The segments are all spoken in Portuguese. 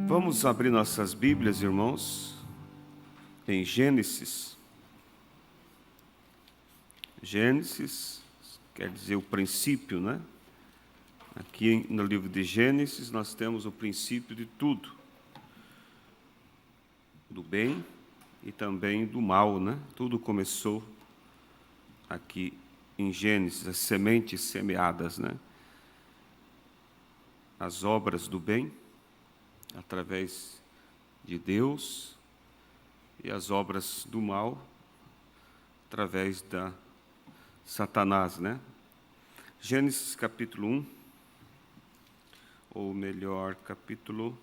Vamos abrir nossas Bíblias, irmãos, em Gênesis. Gênesis quer dizer o princípio, né? Aqui no livro de Gênesis nós temos o princípio de tudo, do bem e também do mal, né? Tudo começou aqui em Gênesis, as sementes semeadas, né? As obras do bem, através de Deus, e as obras do mal, através da Satanás, né? Gênesis capítulo 1, ou melhor, capítulo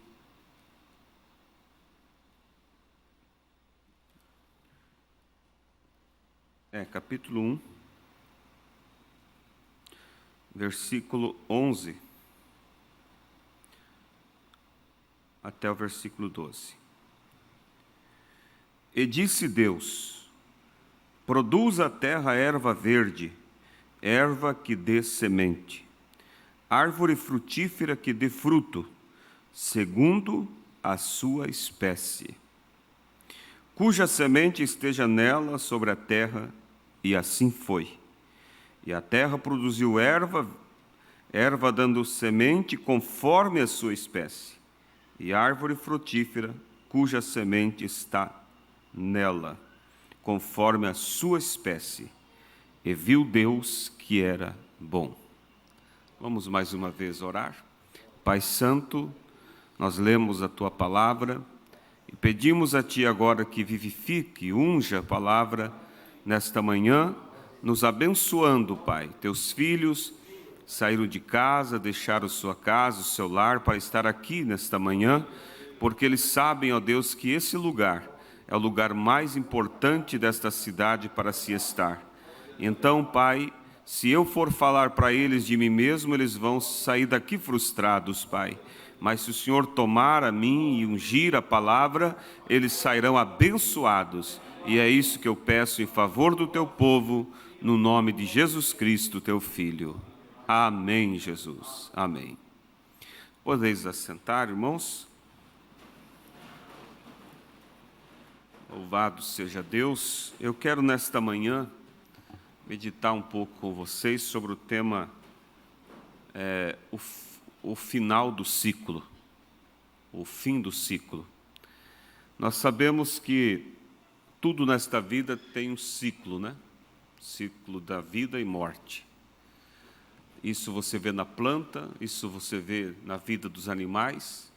1, versículo 11, até o versículo 12. E disse Deus: produza a terra erva verde, erva que dê semente, árvore frutífera que dê fruto, segundo a sua espécie, cuja semente esteja nela sobre a terra, e assim foi. E a terra produziu erva dando semente conforme a sua espécie, e árvore frutífera, cuja semente está nela, conforme a sua espécie. E viu Deus que era bom. Vamos mais uma vez orar. Pai Santo, nós lemos a Tua palavra e pedimos a Ti agora que vivifique, unja a palavra nesta manhã, nos abençoando, Pai. Teus filhos saíram de casa, deixaram sua casa, o seu lar, para estar aqui nesta manhã, porque eles sabem, ó Deus, que esse lugar é o lugar mais importante desta cidade para se estar. Então, Pai, se eu for falar para eles de mim mesmo, eles vão sair daqui frustrados, Pai. Mas se o Senhor tomar a mim e ungir a palavra, eles sairão abençoados. E é isso que eu peço em favor do Teu povo, no nome de Jesus Cristo, Teu Filho. Amém, Jesus. Amém. Podeis assentar, irmãos? Louvado seja Deus. Eu quero nesta manhã meditar um pouco com vocês sobre o tema o final do ciclo, o fim do ciclo. Nós sabemos que tudo nesta vida tem um ciclo, né? Ciclo da vida e morte. Isso você vê na planta, isso você vê na vida dos animais,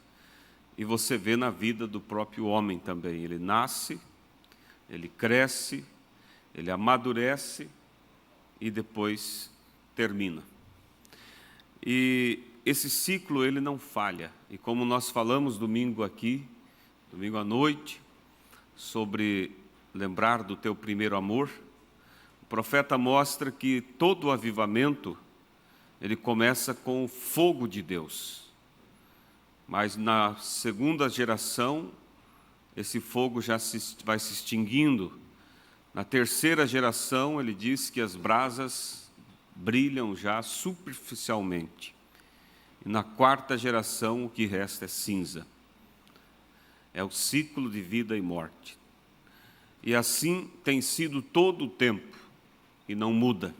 e você vê na vida do próprio homem também. Ele nasce, ele cresce, ele amadurece e depois termina. E esse ciclo, ele não falha. E como nós falamos domingo à noite, sobre lembrar do teu primeiro amor, o profeta mostra que todo o avivamento, ele começa com o fogo de Deus. Mas na segunda geração, esse fogo já vai se extinguindo. Na terceira geração, ele diz que as brasas brilham já superficialmente. E na quarta geração, o que resta é cinza. É o ciclo de vida e morte. E assim tem sido todo o tempo, e não muda.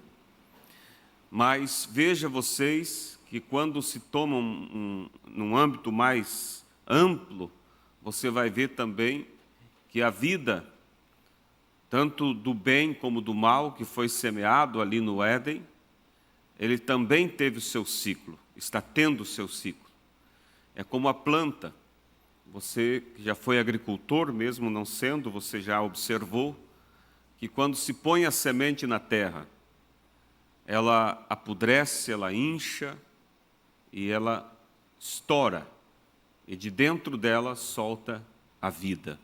Mas veja vocês que quando se toma num âmbito mais amplo, você vai ver também que a vida, tanto do bem como do mal, que foi semeado ali no Éden, ele também teve o seu ciclo, está tendo o seu ciclo. É como a planta. Você que já foi agricultor, mesmo não sendo, você já observou que quando se põe a semente na terra, ela apodrece, ela incha e ela estoura. E de dentro dela solta a vida.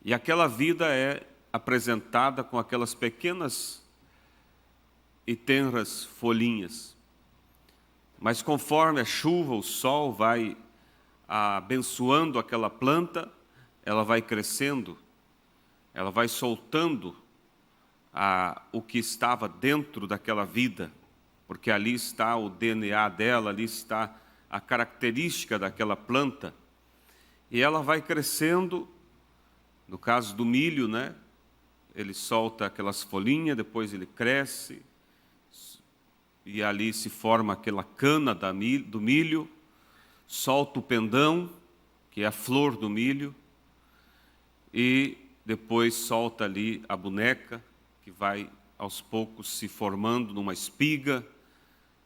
E aquela vida é apresentada com aquelas pequenas e tenras folhinhas. Mas conforme a chuva, o sol vai abençoando aquela planta, ela vai crescendo, ela vai soltando o que estava dentro daquela vida, porque ali está o DNA dela, ali está a característica daquela planta, E ela vai crescendo. No caso do milho, né? Ele solta aquelas folhinhas, depois ele cresce, e ali se forma aquela cana do milho, solta o pendão, que é a flor do milho, e depois solta ali a boneca, que vai aos poucos se formando numa espiga,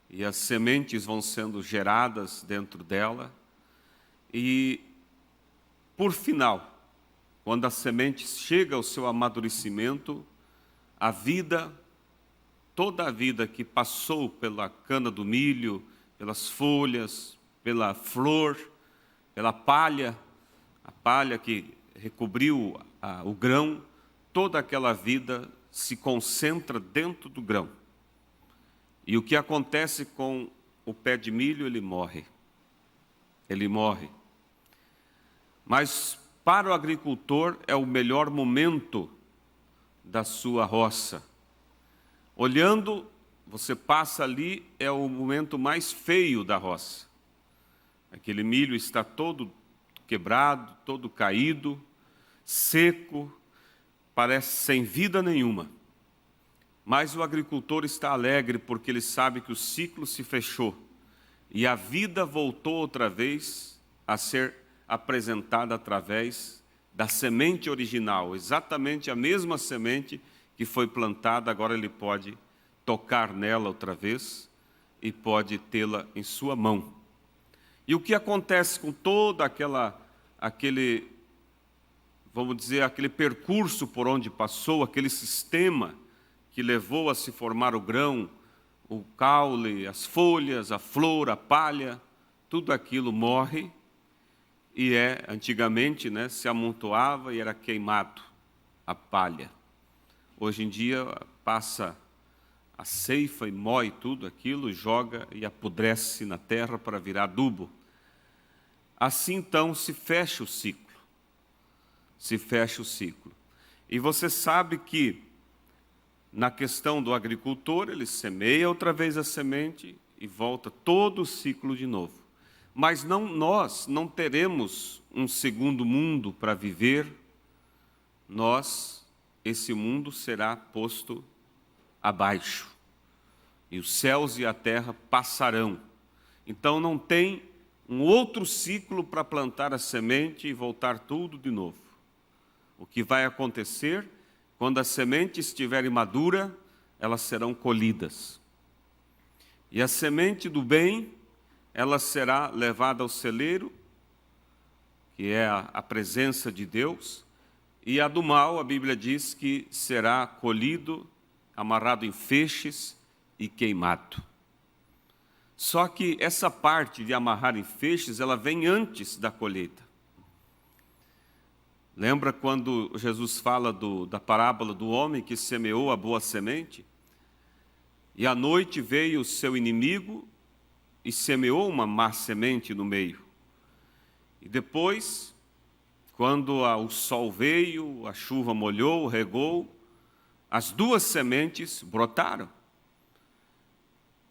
e as sementes vão sendo geradas dentro dela. E, por final, quando a semente chega ao seu amadurecimento, a vida, toda a vida que passou pela cana do milho, pelas folhas, pela flor, pela palha, a palha que recobriu o grão, toda aquela vida se concentra dentro do grão. E o que acontece com o pé de milho? Ele morre. Ele morre. Mas para o agricultor é o melhor momento da sua roça. Olhando, você passa ali, é o momento mais feio da roça. Aquele milho está todo quebrado, todo caído, seco, parece sem vida nenhuma. Mas o agricultor está alegre porque ele sabe que o ciclo se fechou e a vida voltou outra vez a ser apresentada através da semente original, exatamente a mesma semente que foi plantada, agora ele pode tocar nela outra vez e pode tê-la em sua mão. E o que acontece com toda aquele, vamos dizer, aquele percurso por onde passou, aquele sistema que levou a se formar o grão, o caule, as folhas, a flor, a palha, tudo aquilo morre e antigamente, né, se amontoava e era queimado a palha. Hoje em dia passa a ceifa e moe tudo aquilo, joga e apodrece na terra para virar adubo. Assim então se fecha o ciclo. Se fecha o ciclo. E você sabe que na questão do agricultor, ele semeia outra vez a semente e volta todo o ciclo de novo. Mas nós não teremos um segundo mundo para viver. Esse mundo será posto abaixo. E os céus e a terra passarão. Então não tem um outro ciclo para plantar a semente e voltar tudo de novo. O que vai acontecer, quando a semente estiver madura, elas serão colhidas. E a semente do bem, ela será levada ao celeiro, que é a presença de Deus, e a do mal, a Bíblia diz que será colhido, amarrado em feixes e queimado. Só que essa parte de amarrar em feixes, ela vem antes da colheita. Lembra quando Jesus fala da parábola do homem que semeou a boa semente? E à noite veio o seu inimigo e semeou uma má semente no meio. E depois, quando o sol veio, a chuva molhou, regou, as duas sementes brotaram.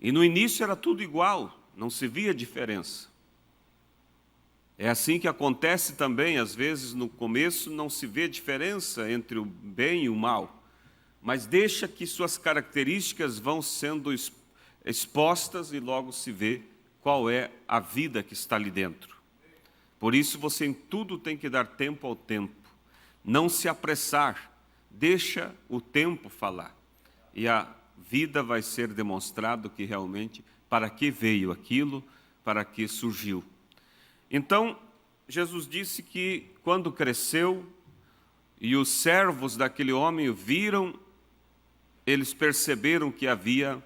E no início era tudo igual, não se via diferença. É assim que acontece também, às vezes no começo não se vê diferença entre o bem e o mal, mas deixa que suas características vão sendo expostas e logo se vê qual é a vida que está ali dentro. Por isso você em tudo tem que dar tempo ao tempo, não se apressar, deixa o tempo falar. E a vida vai ser demonstrado que realmente para que veio aquilo, para que surgiu. Então, Jesus disse que quando cresceu e os servos daquele homem o viram, eles perceberam que havia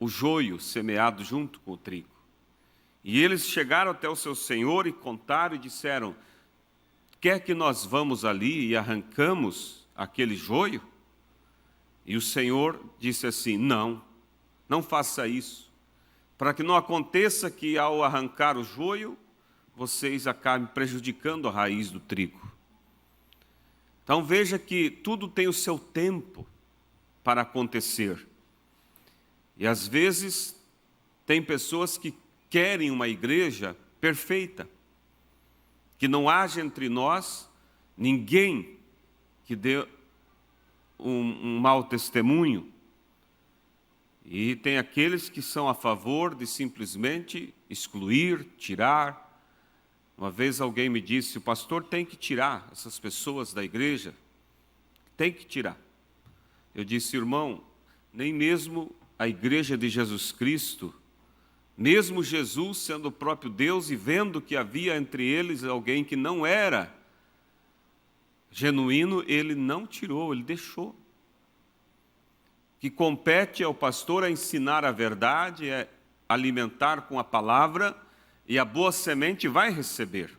o joio semeado junto com o trigo. E eles chegaram até o seu senhor e contaram e disseram: quer que nós vamos ali e arrancamos aquele joio? E o Senhor disse assim: não faça isso, para que não aconteça que ao arrancar o joio, vocês acabem prejudicando a raiz do trigo. Então veja que tudo tem o seu tempo para acontecer. E às vezes tem pessoas que querem uma igreja perfeita, que não haja entre nós ninguém que dê um mau testemunho. E tem aqueles que são a favor de simplesmente excluir, tirar. Uma vez alguém me disse: o pastor tem que tirar essas pessoas da igreja, tem que tirar. Eu disse: irmão, nem mesmo a igreja de Jesus Cristo, mesmo Jesus sendo o próprio Deus e vendo que havia entre eles alguém que não era genuíno, ele não tirou, ele deixou. Que compete ao pastor a ensinar a verdade, é alimentar com a palavra, e a boa semente vai receber.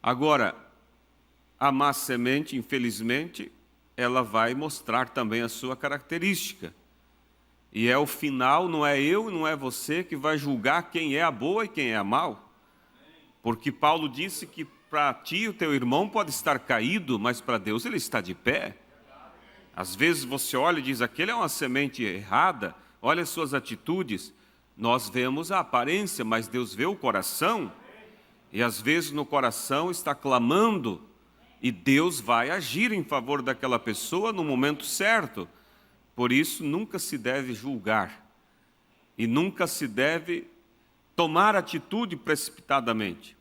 Agora, a má semente, infelizmente, ela vai mostrar também a sua característica. E é o final, não é eu, não é você que vai julgar quem é a boa e quem é a mal. Porque Paulo disse que para ti o teu irmão pode estar caído, mas para Deus ele está de pé. Às vezes você olha e diz: aquele é uma semente errada, olha as suas atitudes. Nós vemos a aparência, mas Deus vê o coração. E às vezes no coração está clamando, e Deus vai agir em favor daquela pessoa no momento certo. Por isso, nunca se deve julgar, e nunca se deve tomar atitude precipitadamente.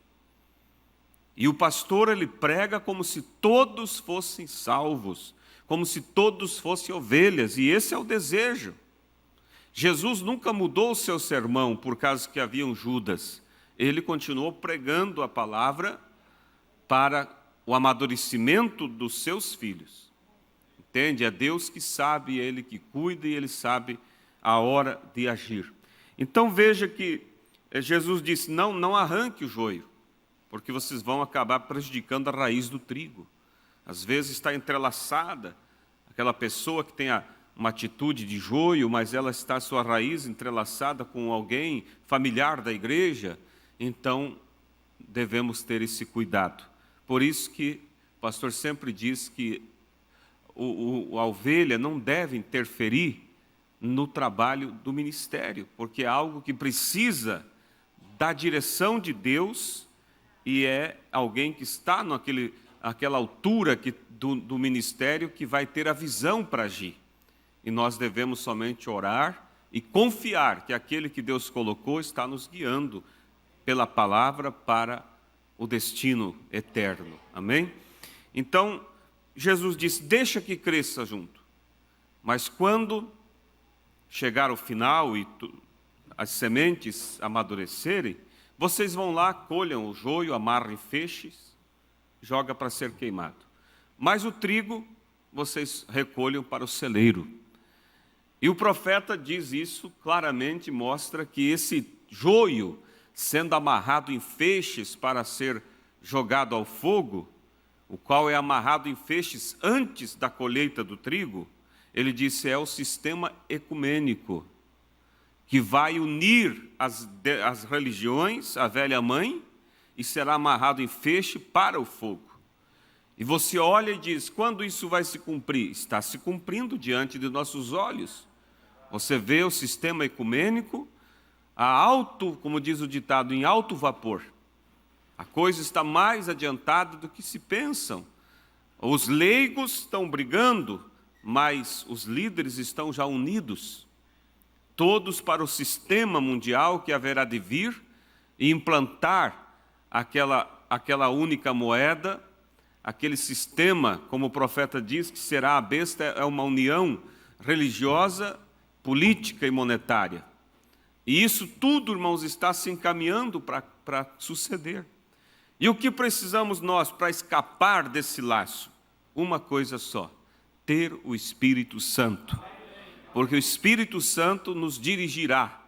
E o pastor, ele prega como se todos fossem salvos, como se todos fossem ovelhas, e esse é o desejo. Jesus nunca mudou o seu sermão por causa que haviam Judas. Ele continuou pregando a palavra para o amadurecimento dos seus filhos. Entende? É Deus que sabe, é Ele que cuida e Ele sabe a hora de agir. Então veja que Jesus disse: não arranque o joio, porque vocês vão acabar prejudicando a raiz do trigo. Às vezes está entrelaçada, aquela pessoa que tem uma atitude de joio, mas ela está sua raiz entrelaçada com alguém familiar da igreja. Então devemos ter esse cuidado. Por isso que o pastor sempre diz que a ovelha não deve interferir no trabalho do ministério, porque é algo que precisa da direção de Deus, e é alguém que está naquela altura do ministério que vai ter a visão para agir. E nós devemos somente orar e confiar que aquele que Deus colocou está nos guiando pela palavra para o destino eterno. Amém? Então, Jesus disse: deixa que cresça junto. Mas quando chegar o final e as sementes amadurecerem, vocês vão lá, colham o joio, amarrem feixes, joga para ser queimado. Mas o trigo vocês recolham para o celeiro. E o profeta diz isso claramente, mostra que esse joio, sendo amarrado em feixes para ser jogado ao fogo, o qual é amarrado em feixes antes da colheita do trigo, ele disse, é o sistema ecumênico, que vai unir as religiões, a velha mãe, e será amarrado em feixe para o fogo. E você olha e diz: quando isso vai se cumprir? Está se cumprindo diante de nossos olhos. Você vê o sistema ecumênico, como diz o ditado, em alto vapor. A coisa está mais adiantada do que se pensam. Os leigos estão brigando, mas os líderes estão já unidos, todos para o sistema mundial que haverá de vir e implantar aquela única moeda, aquele sistema, como o profeta diz, que será a besta, é uma união religiosa, política e monetária. E isso tudo, irmãos, está se encaminhando para suceder. E o que precisamos nós para escapar desse laço? Uma coisa só: ter o Espírito Santo. Porque o Espírito Santo nos dirigirá.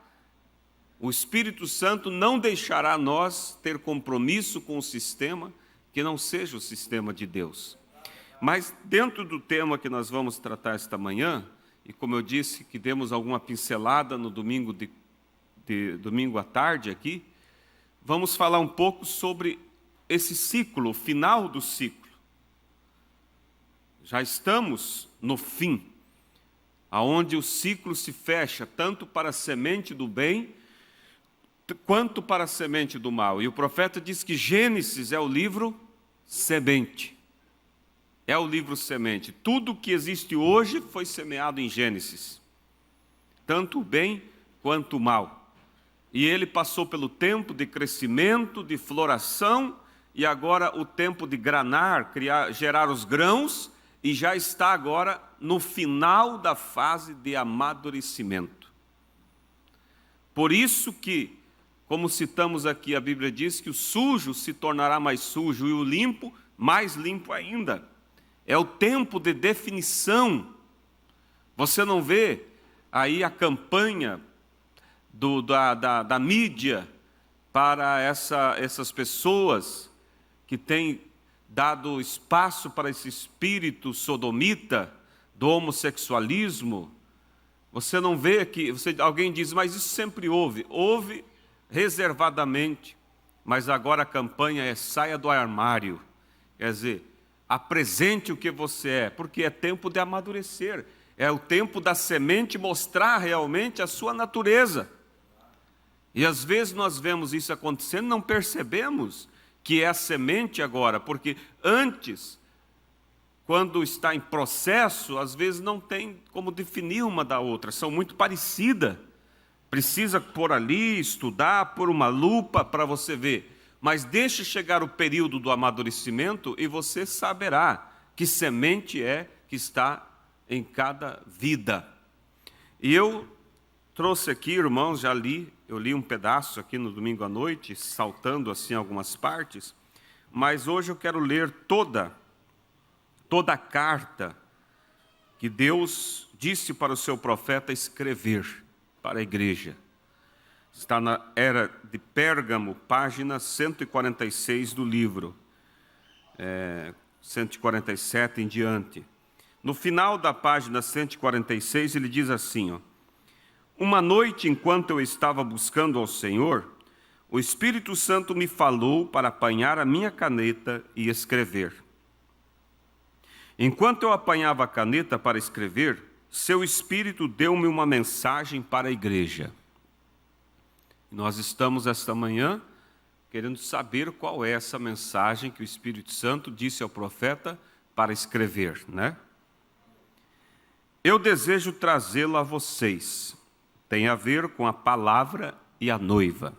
O Espírito Santo não deixará nós ter compromisso com o sistema que não seja o sistema de Deus. Mas dentro do tema que nós vamos tratar esta manhã, e como eu disse, que demos alguma pincelada no domingo domingo à tarde aqui, vamos falar um pouco sobre esse ciclo, o final do ciclo. Já estamos no fim, aonde o ciclo se fecha tanto para a semente do bem, quanto para a semente do mal. E o profeta diz que Gênesis é o livro semente. É o livro semente. Tudo que existe hoje foi semeado em Gênesis. Tanto o bem quanto o mal. E ele passou pelo tempo de crescimento, de floração, e agora o tempo de granar, gerar os grãos, e já está agora no final da fase de amadurecimento. Por isso que, como citamos aqui, a Bíblia diz que o sujo se tornará mais sujo e o limpo mais limpo ainda. É o tempo de definição. Você não vê aí a campanha da mídia para essas pessoas que têm dado espaço para esse espírito sodomita do homossexualismo. Você não vê que alguém diz, mas isso sempre houve. Houve reservadamente, mas agora a campanha é saia do armário. Quer dizer, apresente o que você é, porque é tempo de amadurecer. É o tempo da semente mostrar realmente a sua natureza. E às vezes nós vemos isso acontecendo, não percebemos que é a semente agora, porque antes, quando está em processo, às vezes não tem como definir uma da outra, são muito parecidas. Precisa pôr ali, estudar, pôr uma lupa para você ver. Mas deixe chegar o período do amadurecimento e você saberá que semente é que está em cada vida. E eu trouxe aqui, irmãos, eu li um pedaço aqui no domingo à noite, saltando assim algumas partes, mas hoje eu quero ler toda a carta que Deus disse para o seu profeta escrever para a igreja. Está na Era de Pérgamo, página 146 do livro, 147 em diante. No final da página 146, ele diz assim, uma noite, enquanto eu estava buscando ao Senhor, o Espírito Santo me falou para apanhar a minha caneta e escrever. Enquanto eu apanhava a caneta para escrever, seu Espírito deu-me uma mensagem para a igreja. Nós estamos esta manhã querendo saber qual é essa mensagem que o Espírito Santo disse ao profeta para escrever, né? Eu desejo trazê-la a vocês. Tem a ver com a palavra e a noiva.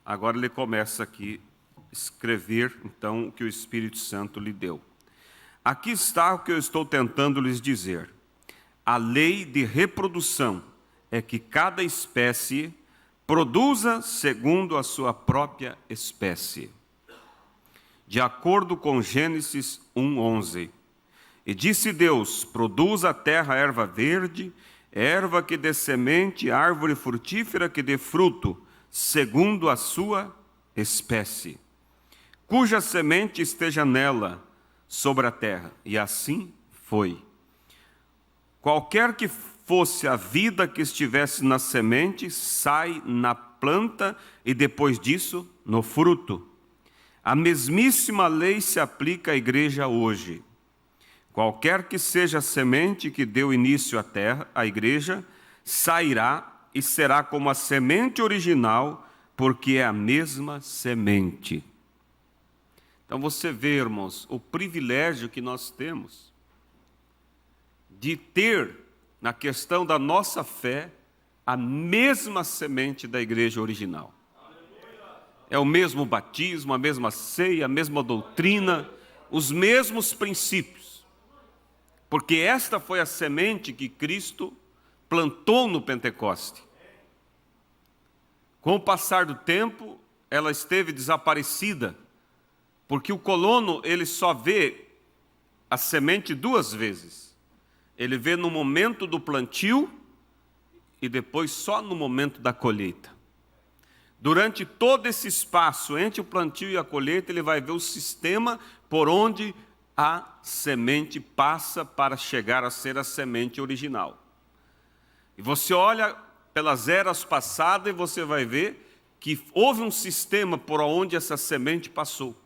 Agora ele começa aqui a escrever, então, o que o Espírito Santo lhe deu. Aqui está o que eu estou tentando lhes dizer. A lei de reprodução é que cada espécie produza segundo a sua própria espécie. De acordo com Gênesis 1:11. E disse Deus, produza a terra erva verde, erva que dê semente, árvore frutífera que dê fruto, segundo a sua espécie, cuja semente esteja nela, sobre a terra. E assim foi. Qualquer que fosse a vida que estivesse na semente, sai na planta e depois disso no fruto. A mesmíssima lei se aplica à igreja hoje. Qualquer que seja a semente que deu início à terra, à igreja, sairá e será como a semente original, porque é a mesma semente. Então você vê, irmãos, o privilégio que nós temos de ter, na questão da nossa fé, a mesma semente da igreja original. É o mesmo batismo, a mesma ceia, a mesma doutrina, os mesmos princípios. Porque esta foi a semente que Cristo plantou no Pentecoste. Com o passar do tempo, ela esteve desaparecida, porque o colono, ele só vê a semente duas vezes. Ele vê no momento do plantio e depois só no momento da colheita. Durante todo esse espaço entre o plantio e a colheita, ele vai ver o sistema por onde a semente passa para chegar a ser a semente original. E você olha pelas eras passadas e você vai ver que houve um sistema por onde essa semente passou.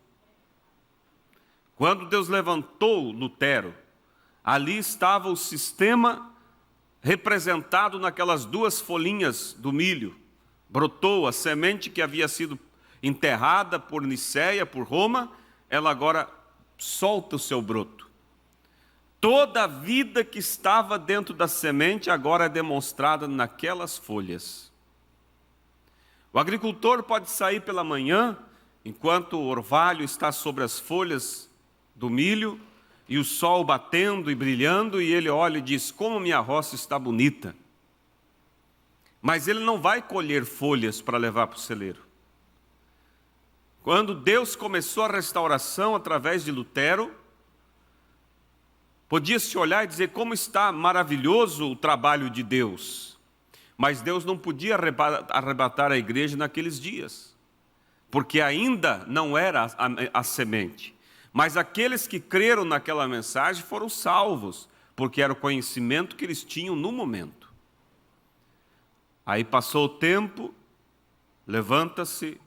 Quando Deus levantou Lutero, ali estava o sistema representado naquelas duas folhinhas do milho, Brotou a semente que havia sido enterrada por Nicéia, por Roma, ela agora solta o seu broto. Toda a vida que estava dentro da semente agora é demonstrada naquelas folhas. O agricultor pode sair pela manhã, enquanto o orvalho está sobre as folhas do milho, e o sol batendo e brilhando, e ele olha e diz: como minha roça está bonita. Mas ele não vai colher folhas para levar para o celeiro. Quando Deus começou a restauração através de Lutero, podia-se olhar e dizer como está maravilhoso o trabalho de Deus. Mas Deus não podia arrebatar a igreja naqueles dias, porque ainda não era a semente. Mas aqueles que creram naquela mensagem foram salvos, porque era o conhecimento que eles tinham no momento. Aí passou o tempo, levanta-se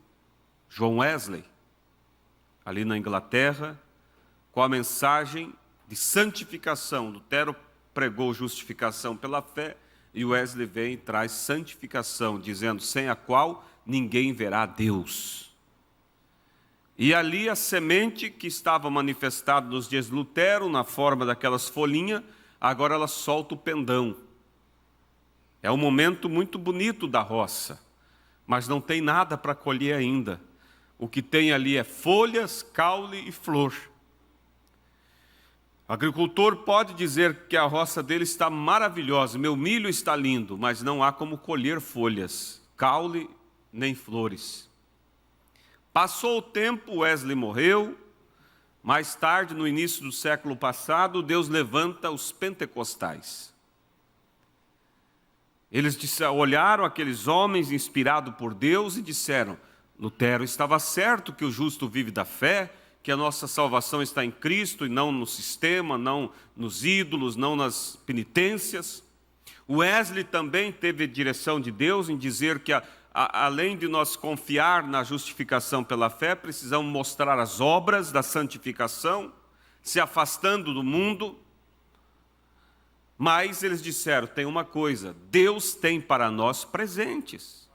John Wesley, ali na Inglaterra, com a mensagem de santificação. Lutero pregou justificação pela fé, e Wesley vem e traz santificação, dizendo: sem a qual ninguém verá Deus. E ali a semente que estava manifestada nos dias de Lutero, na forma daquelas folhinhas, agora ela solta o pendão. É um momento muito bonito da roça, mas não tem nada para colher ainda. O que tem ali é folhas, caule e flor. O agricultor pode dizer que a roça dele está maravilhosa, meu milho está lindo, mas não há como colher folhas, caule nem flores. Passou o tempo, Wesley morreu. Mais tarde, no início do século passado, Deus levanta os pentecostais. Eles olharam aqueles homens inspirados por Deus e disseram: Lutero estava certo que o justo vive da fé, que a nossa salvação está em Cristo e não no sistema, não nos ídolos, não nas penitências. Wesley também teve direção de Deus em dizer que além de nós confiar na justificação pela fé, precisamos mostrar as obras da santificação, se afastando do mundo. Mas eles disseram: tem uma coisa, Deus tem para nós presentes.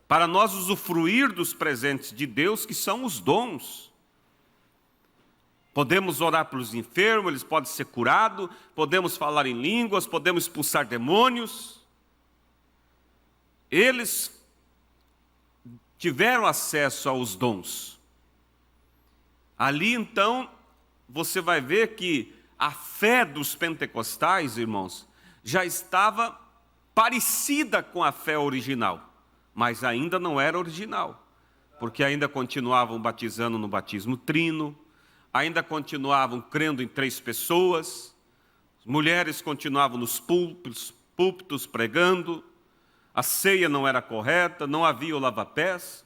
Para nós usufruir dos presentes de Deus, que são os dons. Podemos orar pelos enfermos, eles podem ser curados, podemos falar em línguas, podemos expulsar demônios. Eles tiveram acesso aos dons. Ali então, você vai ver que a fé dos pentecostais, irmãos, já estava parecida com a fé original, mas ainda não era original, porque ainda continuavam batizando no batismo trino, ainda continuavam crendo em 3 pessoas, as mulheres continuavam nos púlpitos pregando, a ceia não era correta, não havia o lava-pés,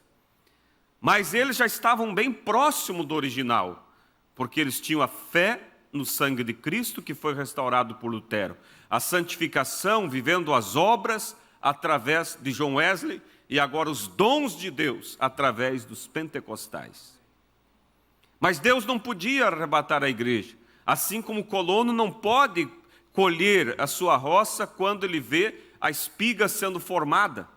mas eles já estavam bem próximo do original, porque eles tinham a fé no sangue de Cristo, que foi restaurado por Lutero, a santificação, vivendo as obras através de John Wesley, e agora os dons de Deus através dos pentecostais. Mas Deus não podia arrebatar a igreja, assim como o colono não pode colher a sua roça quando ele vê a espiga sendo formada,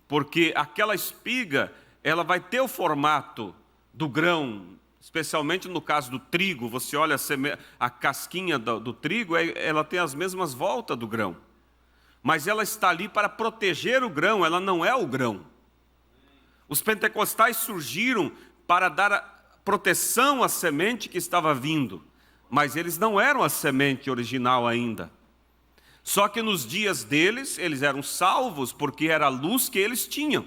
porque aquela espiga, ela vai ter o formato do grão, especialmente no caso do trigo. Você olha a casquinha do trigo, ela tem as mesmas voltas do grão, mas ela está ali para proteger o grão, ela não é o grão. Os pentecostais surgiram para dar proteção à semente que estava vindo, mas eles não eram a semente original ainda. Só que nos dias deles, eles eram salvos porque era a luz que eles tinham.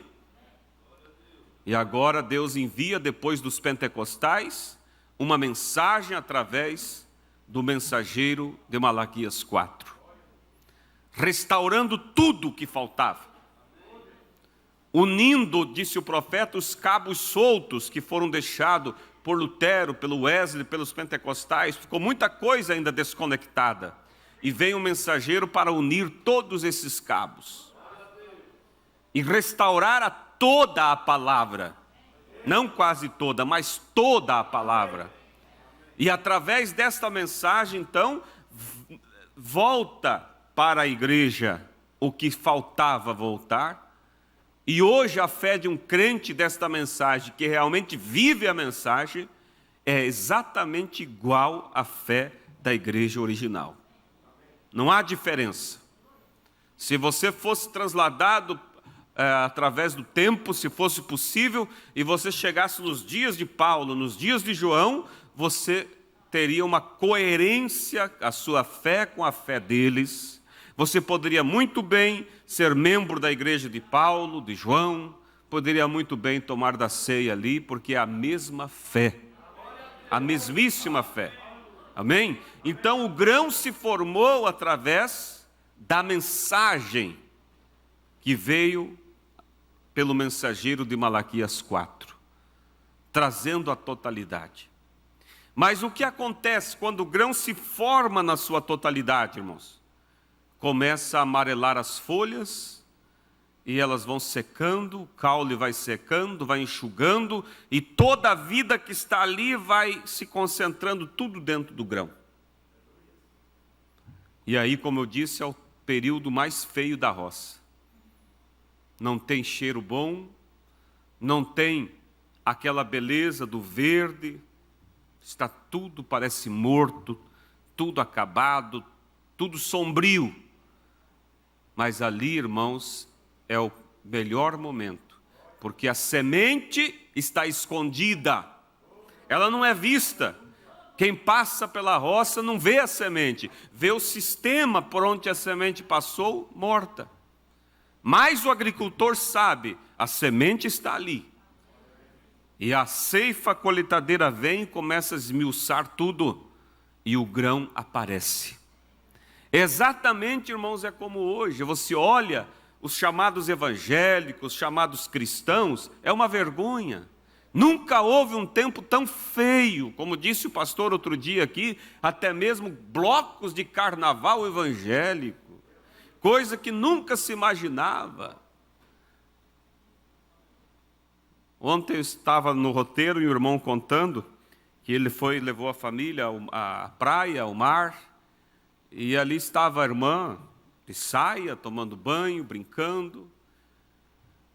E agora Deus envia, depois dos pentecostais, uma mensagem através do mensageiro de Malaquias 4, restaurando tudo o que faltava, unindo, disse o profeta, os cabos soltos que foram deixados por Lutero, pelo Wesley, pelos pentecostais. Ficou muita coisa ainda desconectada, e vem um mensageiro para unir todos esses cabos e restaurar toda a palavra, não quase toda, mas toda a palavra. E através desta mensagem, então, volta para a igreja o que faltava voltar. E hoje a fé de um crente desta mensagem, que realmente vive a mensagem, é exatamente igual à fé da igreja original. Não há diferença. Se você fosse trasladado através do tempo, se fosse possível, e você chegasse nos dias de Paulo, nos dias de João, você teria uma coerência, a sua fé com a fé deles. Você poderia muito bem ser membro da igreja de Paulo, de João, poderia muito bem tomar da ceia ali, porque é a mesma fé, a mesmíssima fé. Amém? Então o grão se formou através da mensagem que veio pelo mensageiro de Malaquias 4, trazendo a totalidade. Mas o que acontece quando o grão se forma na sua totalidade, irmãos? Começa a amarelar as folhas, e elas vão secando, o caule vai secando, vai enxugando, e toda a vida que está ali vai se concentrando tudo dentro do grão. E aí, como eu disse, é o período mais feio da roça. Não tem cheiro bom, não tem aquela beleza do verde, está tudo, parece morto, tudo acabado, tudo sombrio. Mas ali, irmãos, é o melhor momento, porque a semente está escondida, ela não é vista. Quem passa pela roça não vê a semente, vê o sistema por onde a semente passou morta. Mas o agricultor sabe, a semente está ali. E a ceifa colheitadeira vem e começa a esmiuçar tudo, e o grão aparece. Exatamente, irmãos, é como hoje. Você olha os chamados evangélicos, chamados cristãos, é uma vergonha. Nunca houve um tempo tão feio, como disse o pastor outro dia aqui, até mesmo blocos de carnaval evangélico, coisa que nunca se imaginava. Ontem eu estava no roteiro e o irmão contando que ele levou a família à praia, ao mar, e ali estava a irmã de saia, tomando banho, brincando.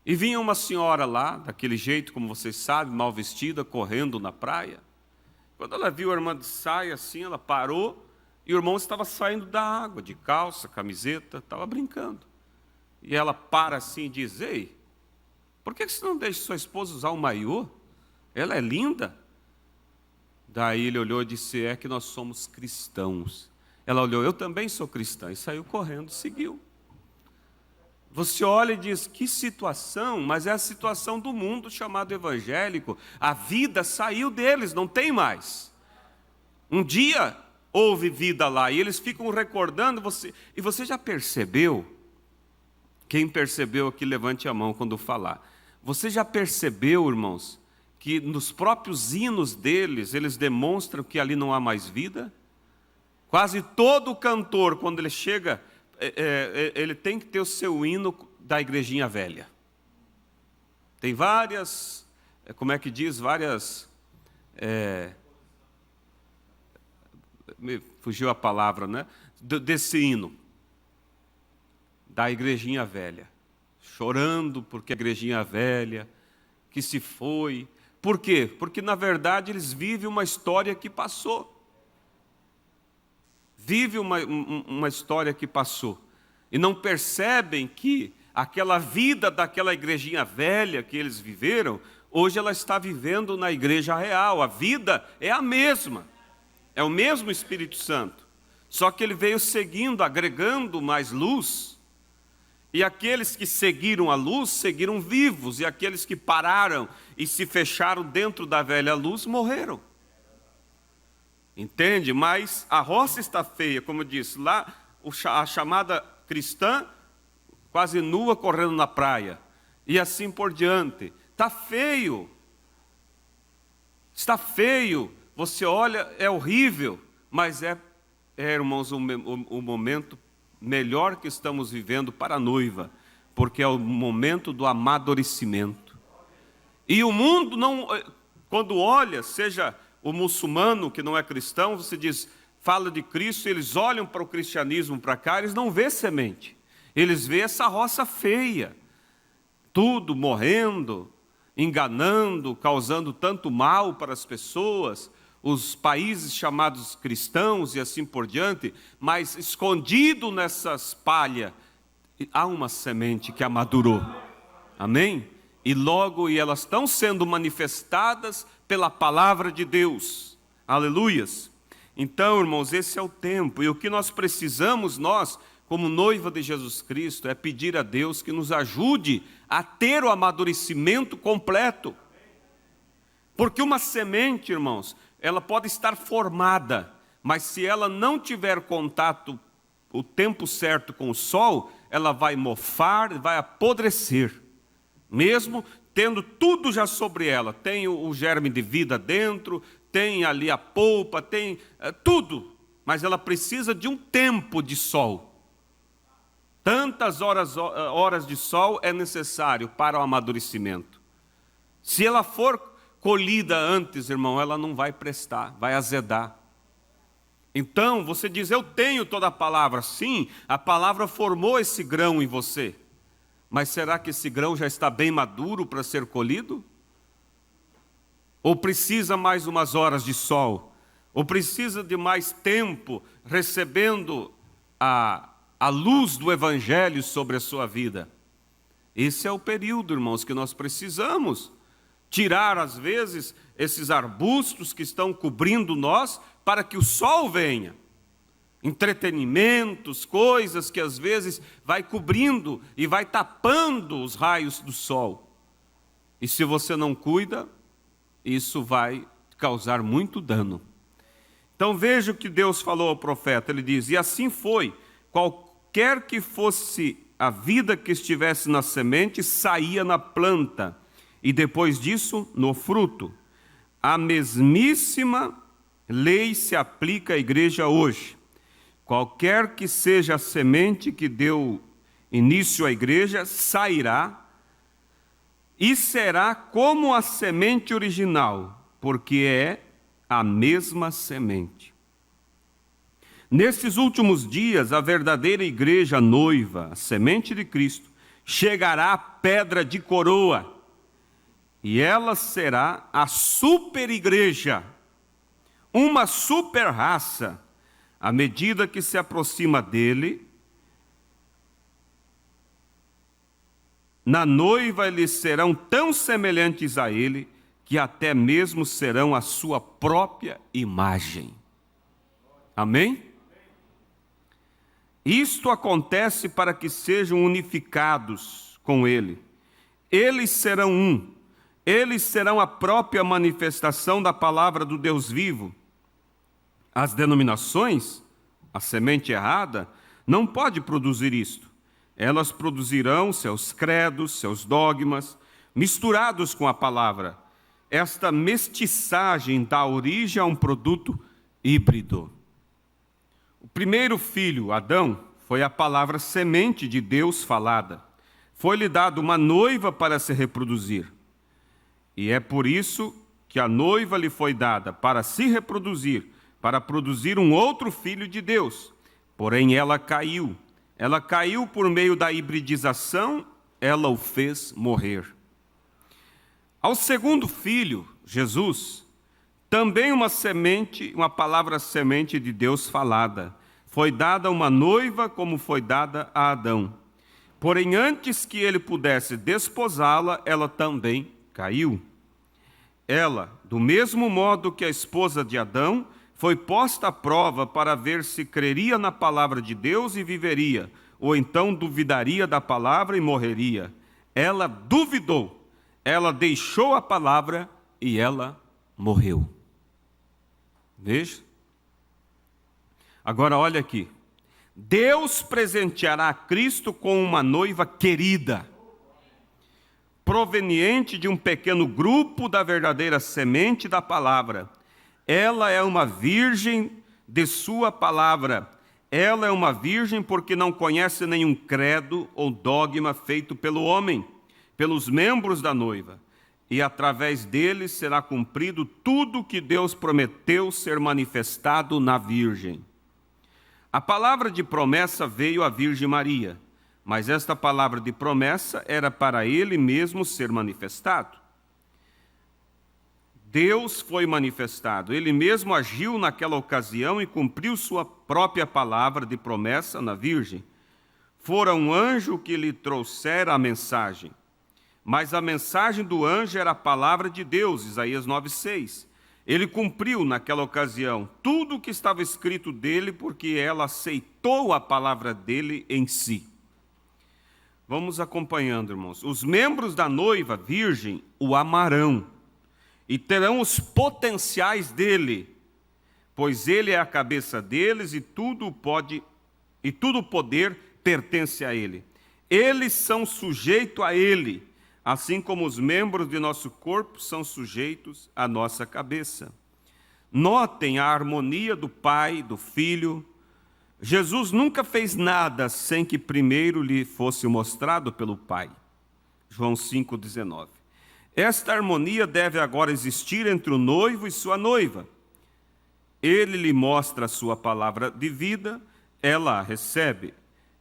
E vinha uma senhora lá, daquele jeito, como vocês sabem, mal vestida, correndo na praia. Quando ela viu a irmã de saia assim, ela parou, e o irmão estava saindo da água, de calça, camiseta, estava brincando. E ela para assim e diz: ei, por que você não deixa sua esposa usar um maiô? Ela é linda. Daí ele olhou e disse: é que nós somos cristãos. Ela olhou: eu também sou cristã, e saiu correndo e seguiu. Você olha e diz: que situação, mas é a situação do mundo chamado evangélico. A vida saiu deles, não tem mais. Um dia houve vida lá, e eles ficam recordando você. E você já percebeu? Quem percebeu aqui, levante a mão quando falar. Você já percebeu, irmãos, que nos próprios hinos deles, eles demonstram que ali não há mais vida? Quase todo cantor, quando ele chega, ele tem que ter o seu hino da igrejinha velha. Tem várias, como é que diz, várias, me fugiu a palavra, né? Desse hino, da igrejinha velha. Chorando porque a igrejinha velha, que se foi. Por quê? Porque, na verdade, eles vivem uma história que passou. Vive uma história que passou. E não percebem que aquela vida daquela igrejinha velha que eles viveram, hoje ela está vivendo na igreja real. A vida é a mesma. É o mesmo Espírito Santo. Só que ele veio seguindo, agregando mais luz. E aqueles que seguiram a luz, seguiram vivos. E aqueles que pararam e se fecharam dentro da velha luz, morreram. Entende? Mas a roça está feia, como eu disse. Lá, a chamada cristã, quase nua, correndo na praia. E assim por diante. Está feio. Está feio. Você olha, é horrível. Mas irmãos, o momento melhor que estamos vivendo para a noiva, porque é o momento do amadurecimento. E o mundo não, quando olha, seja o muçulmano que não é cristão, você diz, fala de Cristo, eles olham para o cristianismo para cá, eles não vê semente. Eles veem essa roça feia, tudo morrendo, enganando, causando tanto mal para as pessoas, os países chamados cristãos e assim por diante, mas escondido nessas palhas, há uma semente que amadurou. Amém? E elas estão sendo manifestadas pela palavra de Deus. Aleluias! Então, irmãos, esse é o tempo. E o que nós precisamos, nós, como noiva de Jesus Cristo, é pedir a Deus que nos ajude a ter o amadurecimento completo. Porque uma semente, irmãos, ela pode estar formada, mas se ela não tiver contato o tempo certo com o sol, ela vai mofar, vai apodrecer. Mesmo tendo tudo já sobre ela, tem o germe de vida dentro, tem ali a polpa, tem tudo, mas ela precisa de um tempo de sol. Tantas horas de sol é necessário para o amadurecimento. Se ela for colhida antes, irmão, ela não vai prestar, vai azedar. Então, você diz, eu tenho toda a palavra. Sim, a palavra formou esse grão em você. Mas será que esse grão já está bem maduro para ser colhido? Ou precisa mais umas horas de sol? Ou precisa de mais tempo recebendo a luz do Evangelho sobre a sua vida? Esse é o período, irmãos, que nós precisamos tirar, às vezes, esses arbustos que estão cobrindo nós, para que o sol venha. Entretenimentos, coisas que às vezes vai cobrindo e vai tapando os raios do sol. E se você não cuida, isso vai causar muito dano. Então veja o que Deus falou ao profeta. Ele diz, e assim foi, qualquer que fosse a vida que estivesse na semente, saía na planta, e depois disso, no fruto. A mesmíssima lei se aplica à igreja hoje. Qualquer que seja a semente que deu início à igreja, sairá e será como a semente original, porque é a mesma semente. Nesses últimos dias, a verdadeira igreja noiva, a semente de Cristo, chegará à pedra de coroa, e ela será a super igreja, uma super raça. À medida que se aproxima dele, na noiva eles serão tão semelhantes a ele, que até mesmo serão a sua própria imagem. Amém? Isto acontece para que sejam unificados com ele. Eles serão um. Eles serão a própria manifestação da palavra do Deus vivo. As denominações, a semente errada, não pode produzir isto. Elas produzirão seus credos, seus dogmas, misturados com a palavra. Esta mestiçagem dá origem a um produto híbrido. O primeiro filho, Adão, foi a palavra semente de Deus falada. Foi-lhe dado uma noiva para se reproduzir. E é por isso que a noiva lhe foi dada para se reproduzir, para produzir um outro filho de Deus. Porém, ela caiu. Ela caiu por meio da hibridização, ela o fez morrer. Ao segundo filho, Jesus, também uma semente, uma palavra semente de Deus falada. Foi dada uma noiva como foi dada a Adão. Porém, antes que ele pudesse desposá-la, ela também caiu. Ela, do mesmo modo que a esposa de Adão, foi posta à prova para ver se creria na palavra de Deus e viveria, ou então duvidaria da palavra e morreria. Ela duvidou, ela deixou a palavra e ela morreu. Veja. Agora olha aqui. Deus presenteará Cristo com uma noiva querida, proveniente de um pequeno grupo da verdadeira semente da palavra. Ela é uma virgem de sua palavra. Ela é uma virgem porque não conhece nenhum credo ou dogma feito pelo homem, pelos membros da noiva. E através deles será cumprido tudo o que Deus prometeu ser manifestado na virgem. A palavra de promessa veio à Virgem Maria, mas esta palavra de promessa era para ele mesmo ser manifestado. Deus foi manifestado, ele mesmo agiu naquela ocasião e cumpriu sua própria palavra de promessa na Virgem. Fora um anjo que lhe trouxera a mensagem, mas a mensagem do anjo era a palavra de Deus, Isaías 9,6. Ele cumpriu naquela ocasião tudo o que estava escrito dele, porque ela aceitou a palavra dele em si. Vamos acompanhando, irmãos. Os membros da noiva virgem o amarão e terão os potenciais dele, pois ele é a cabeça deles e todo o poder pertence a ele. Eles são sujeitos a ele, assim como os membros de nosso corpo são sujeitos à nossa cabeça. Notem a harmonia do Pai, do Filho. Jesus nunca fez nada sem que primeiro lhe fosse mostrado pelo Pai. João 5,19. Esta harmonia deve agora existir entre o noivo e sua noiva. Ele lhe mostra a sua palavra de vida, ela a recebe.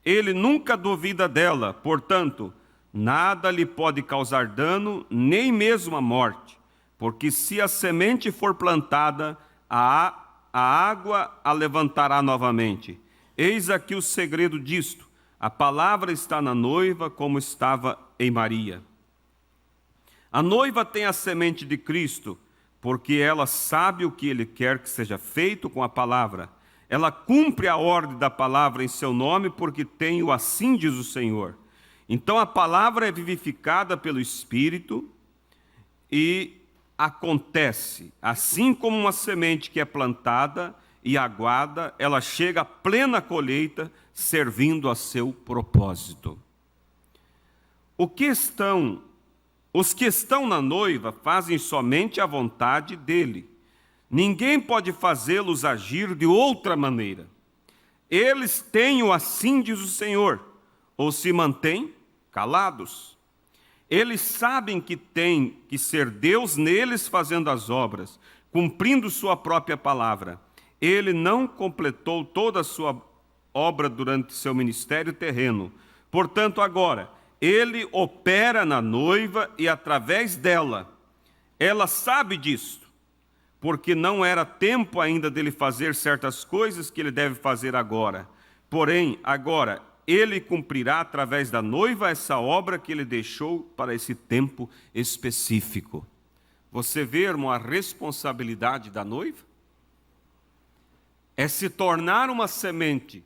Ele nunca duvida dela, portanto, nada lhe pode causar dano, nem mesmo a morte, porque se a semente for plantada, a água a levantará novamente. Eis aqui o segredo disto: a palavra está na noiva como estava em Maria. A noiva tem a semente de Cristo, porque ela sabe o que ele quer que seja feito com a palavra. Ela cumpre a ordem da palavra em seu nome, porque tem o assim diz o Senhor. Então a palavra é vivificada pelo Espírito e acontece, assim como uma semente que é plantada e aguada, ela chega à plena colheita, servindo a seu propósito. Os que estão na noiva fazem somente a vontade dele. Ninguém pode fazê-los agir de outra maneira. Eles têm o assim diz o Senhor, ou se mantêm calados. Eles sabem que tem que ser Deus neles fazendo as obras, cumprindo sua própria palavra. Ele não completou toda a sua obra durante seu ministério terreno. Portanto, agora, ele opera na noiva e através dela. Ela sabe disto, porque não era tempo ainda dele fazer certas coisas que ele deve fazer agora. Porém, agora, ele cumprirá através da noiva essa obra que ele deixou para esse tempo específico. Você vê, irmão, a responsabilidade da noiva? É se tornar uma semente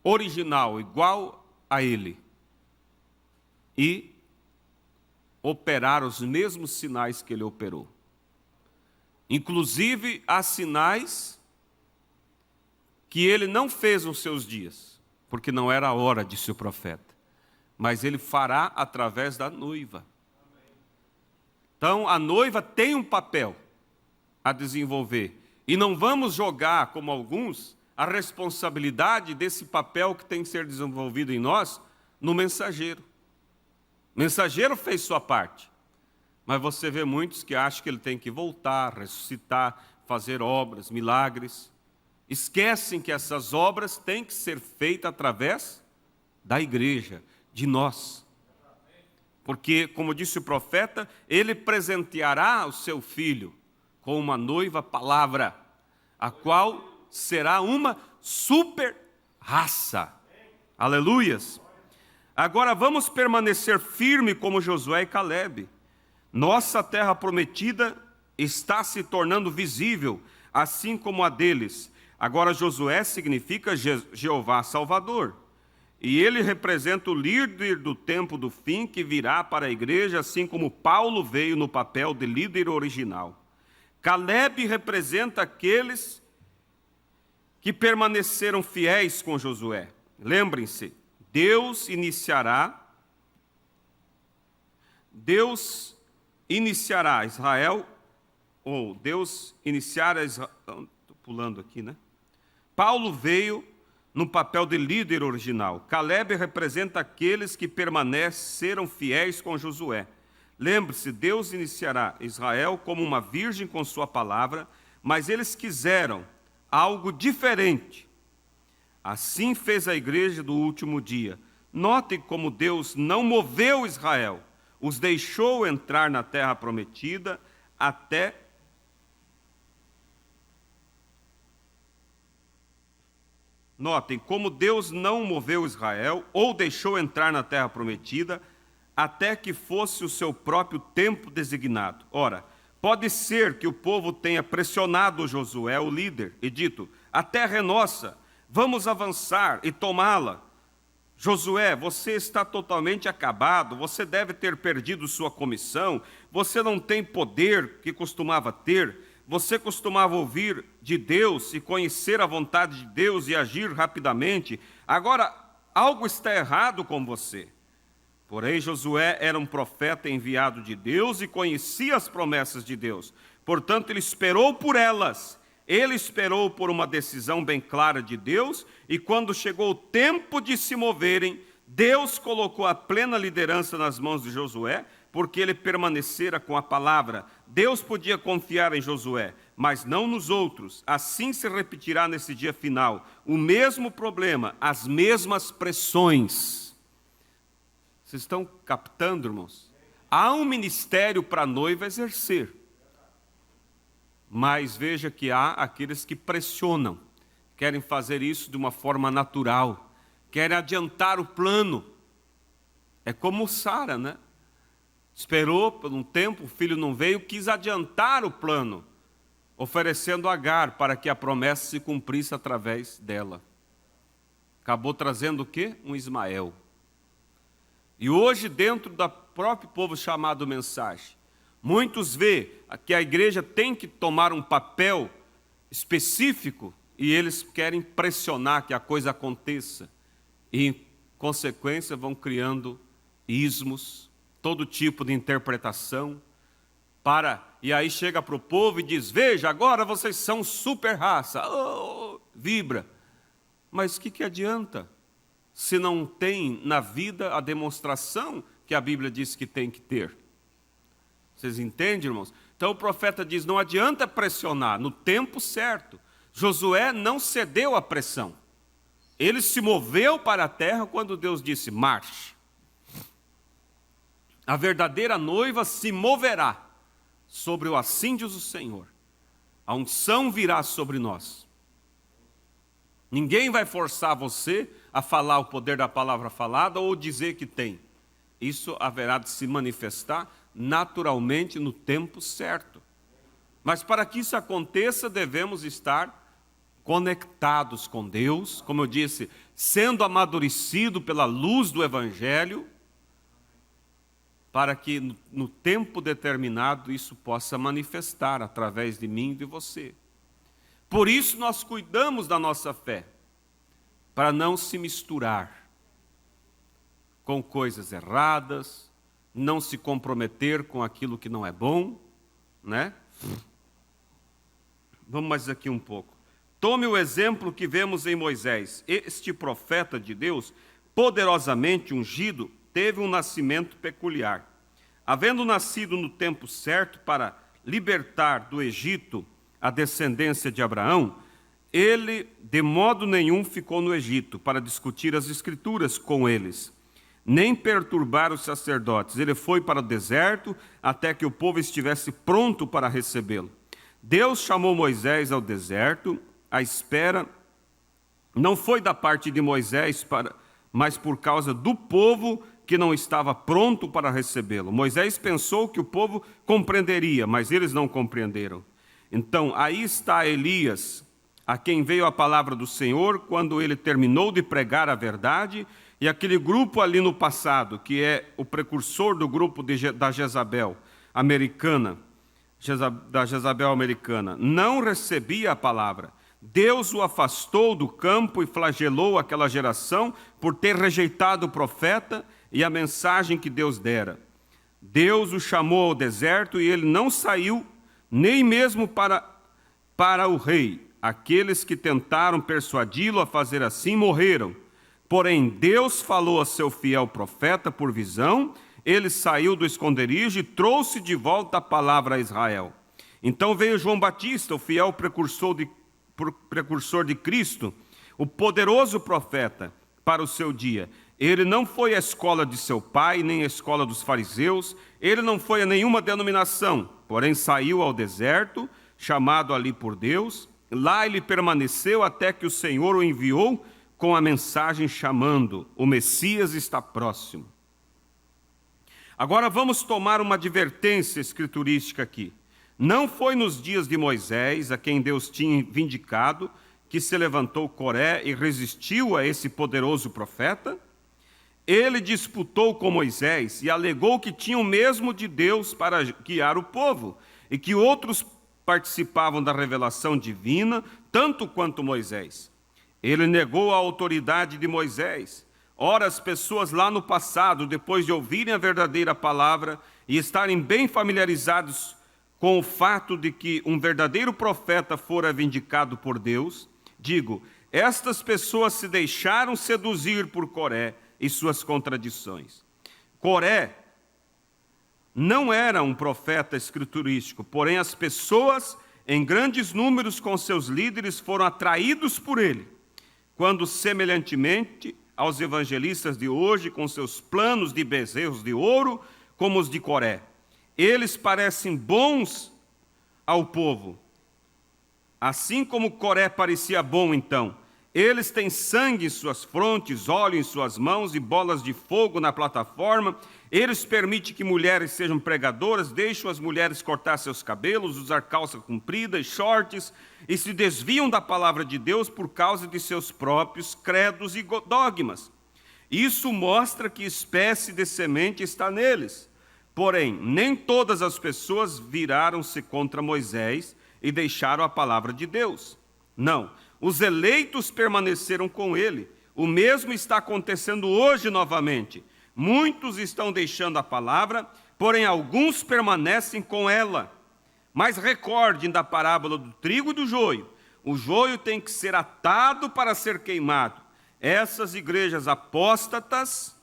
original, igual a ele, e operar os mesmos sinais que ele operou. Inclusive, há sinais que ele não fez nos seus dias, porque não era a hora, disse o profeta. Mas ele fará através da noiva. Então, a noiva tem um papel a desenvolver. E não vamos jogar, como alguns, a responsabilidade desse papel que tem que ser desenvolvido em nós no mensageiro. O mensageiro fez sua parte. Mas você vê muitos que acham que ele tem que voltar, ressuscitar, fazer obras, milagres. Esquecem que essas obras têm que ser feitas através da igreja, de nós. Porque, como disse o profeta, ele presenteará o seu filho com uma noiva palavra, a qual será uma super raça. Aleluias! Agora vamos permanecer firme como Josué e Calebe. Nossa terra prometida está se tornando visível, assim como a deles. Agora Josué significa Jeová Salvador. E ele representa o líder do tempo do fim que virá para a igreja, assim como Paulo veio no papel de líder original. Calebe representa aqueles que permaneceram fiéis com Josué. Lembrem-se, Deus iniciará Israel, ou Deus iniciará Israel. Estou pulando aqui, né? Paulo veio no papel de líder original. Calebe representa aqueles que permaneceram fiéis com Josué. Lembre-se, Deus iniciará Israel como uma virgem com sua palavra, mas eles quiseram algo diferente. Assim fez a igreja do último dia. Notem como Deus não moveu Israel, os deixou entrar na terra prometida até Notem como Deus não moveu Israel ou deixou entrar na terra prometida até que fosse o seu próprio tempo designado. Ora, pode ser que o povo tenha pressionado Josué, o líder, e dito: a terra é nossa, vamos avançar e tomá-la. Josué, você está totalmente acabado, você deve ter perdido sua comissão, você não tem poder que costumava ter. Você costumava ouvir de Deus e conhecer a vontade de Deus e agir rapidamente. Agora, algo está errado com você. Porém, Josué era um profeta enviado de Deus e conhecia as promessas de Deus. Portanto, ele esperou por elas. Ele esperou por uma decisão bem clara de Deus. E quando chegou o tempo de se moverem, Deus colocou a plena liderança nas mãos de Josué, porque ele permanecera com a palavra. Deus podia confiar em Josué, mas não nos outros. Assim se repetirá nesse dia final o mesmo problema, as mesmas pressões. Vocês estão captando, irmãos? Há um ministério para a noiva exercer, mas veja que há aqueles que pressionam, querem fazer isso de uma forma natural, querem adiantar o plano. É como Sara, né? Esperou por um tempo, o filho não veio, quis adiantar o plano, oferecendo Agar para que a promessa se cumprisse através dela. Acabou trazendo o quê? Um Ismael. E hoje, dentro do próprio povo chamado mensagem, muitos veem que a igreja tem que tomar um papel específico e eles querem pressionar que a coisa aconteça. E, em consequência, vão criando ismos, todo tipo de interpretação, e aí chega para o povo e diz: veja, agora vocês são super raça, vibra. Mas o que adianta se não tem na vida a demonstração que a Bíblia diz que tem que ter? Vocês entendem, irmãos? Então o profeta diz: não adianta pressionar, no tempo certo. Josué não cedeu à pressão. Ele se moveu para a terra quando Deus disse: marche. A verdadeira noiva se moverá sobre o assim diz o Senhor. A unção virá sobre nós. Ninguém vai forçar você a falar o poder da palavra falada ou dizer que tem. Isso haverá de se manifestar naturalmente no tempo certo. Mas para que isso aconteça, devemos estar conectados com Deus, como eu disse, sendo amadurecido pela luz do Evangelho, para que no tempo determinado isso possa manifestar através de mim e de você. Por isso nós cuidamos da nossa fé, para não se misturar com coisas erradas, não se comprometer com aquilo que não é bom, né? Vamos mais aqui um pouco. Tome o exemplo que vemos em Moisés. Este profeta de Deus, poderosamente ungido, teve um nascimento peculiar. Havendo nascido no tempo certo para libertar do Egito a descendência de Abraão, ele de modo nenhum ficou no Egito para discutir as Escrituras com eles, nem perturbar os sacerdotes. Ele foi para o deserto até que o povo estivesse pronto para recebê-lo. Deus chamou Moisés ao deserto. A espera não foi da parte de Moisés, mas por causa do povo que não estava pronto para recebê-lo. Moisés pensou que o povo compreenderia, mas eles não compreenderam. Então, aí está Elias, a quem veio a palavra do Senhor quando ele terminou de pregar a verdade, e aquele grupo ali no passado, que é o precursor do grupo da Jezabel americana, não recebia a palavra. Deus o afastou do campo e flagelou aquela geração por ter rejeitado o profeta e a mensagem que Deus dera. Deus o chamou ao deserto e ele não saiu nem mesmo para o rei. Aqueles que tentaram persuadi-lo a fazer assim morreram. Porém, Deus falou a seu fiel profeta por visão, ele saiu do esconderijo e trouxe de volta a palavra a Israel. Então veio João Batista, o fiel precursor de Cristo, o poderoso profeta para o seu dia. Ele não foi à escola de seu pai, nem à escola dos fariseus. Ele não foi a nenhuma denominação, porém saiu ao deserto, chamado ali por Deus. Lá ele permaneceu até que o Senhor o enviou com a mensagem chamando: o Messias está próximo. Agora vamos tomar uma advertência escriturística aqui. Não foi nos dias de Moisés, a quem Deus tinha vindicado, que se levantou Coré e resistiu a esse poderoso profeta? Ele disputou com Moisés e alegou que tinha o mesmo de Deus para guiar o povo, e que outros participavam da revelação divina, tanto quanto Moisés. Ele negou a autoridade de Moisés. Ora, as pessoas lá no passado, depois de ouvirem a verdadeira palavra e estarem bem familiarizados com o fato de que um verdadeiro profeta fora vindicado por Deus, estas pessoas se deixaram seduzir por Coré e suas contradições. Coré não era um profeta escriturístico, porém as pessoas, em grandes números com seus líderes, foram atraídos por ele, quando, semelhantemente aos evangelistas de hoje, com seus planos de bezerros de ouro, como os de Coré, eles parecem bons ao povo, assim como Coré parecia bom então. Eles têm sangue em suas frontes, óleo em suas mãos e bolas de fogo na plataforma. Eles permitem que mulheres sejam pregadoras, deixam as mulheres cortar seus cabelos, usar calça comprida e shorts, e se desviam da palavra de Deus por causa de seus próprios credos e dogmas. Isso mostra que espécie de semente está neles. Porém, nem todas as pessoas viraram-se contra Moisés e deixaram a palavra de Deus. Não. Os eleitos permaneceram com ele. O mesmo está acontecendo hoje novamente. Muitos estão deixando a palavra, porém alguns permanecem com ela. Mas recordem da parábola do trigo e do joio. O joio tem que ser atado para ser queimado. Essas igrejas apóstatas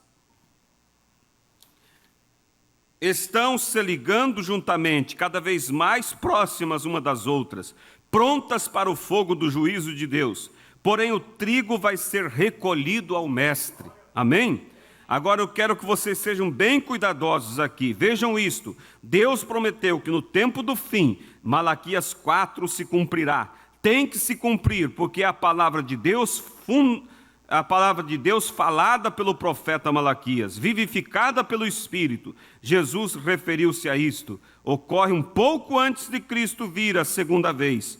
estão se ligando juntamente, cada vez mais próximas uma das outras, prontas para o fogo do juízo de Deus. Porém, o trigo vai ser recolhido ao mestre. Amém? Agora eu quero que vocês sejam bem cuidadosos aqui. Vejam isto. Deus prometeu que no tempo do fim, Malaquias 4 se cumprirá. Tem que se cumprir, porque é a palavra de Deus falada pelo profeta Malaquias, vivificada pelo Espírito. Jesus referiu-se a isto. Ocorre um pouco antes de Cristo vir a segunda vez.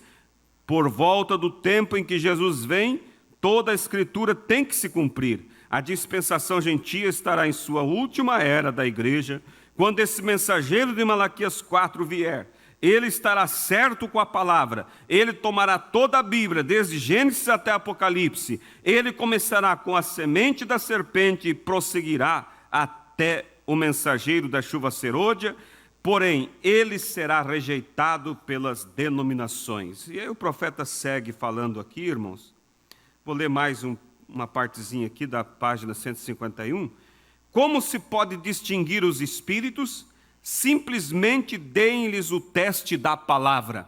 Por volta do tempo em que Jesus vem, toda a Escritura tem que se cumprir. A dispensação gentia estará em sua última era da igreja. Quando esse mensageiro de Malaquias 4 vier, ele estará certo com a palavra. Ele tomará toda a Bíblia, desde Gênesis até Apocalipse. Ele começará com a semente da serpente e prosseguirá até o mensageiro da chuva serôdia. Porém, ele será rejeitado pelas denominações. E aí o profeta segue falando aqui, irmãos. Vou ler mais uma partezinha aqui da página 151. Como se pode distinguir os espíritos? Simplesmente deem-lhes o teste da palavra.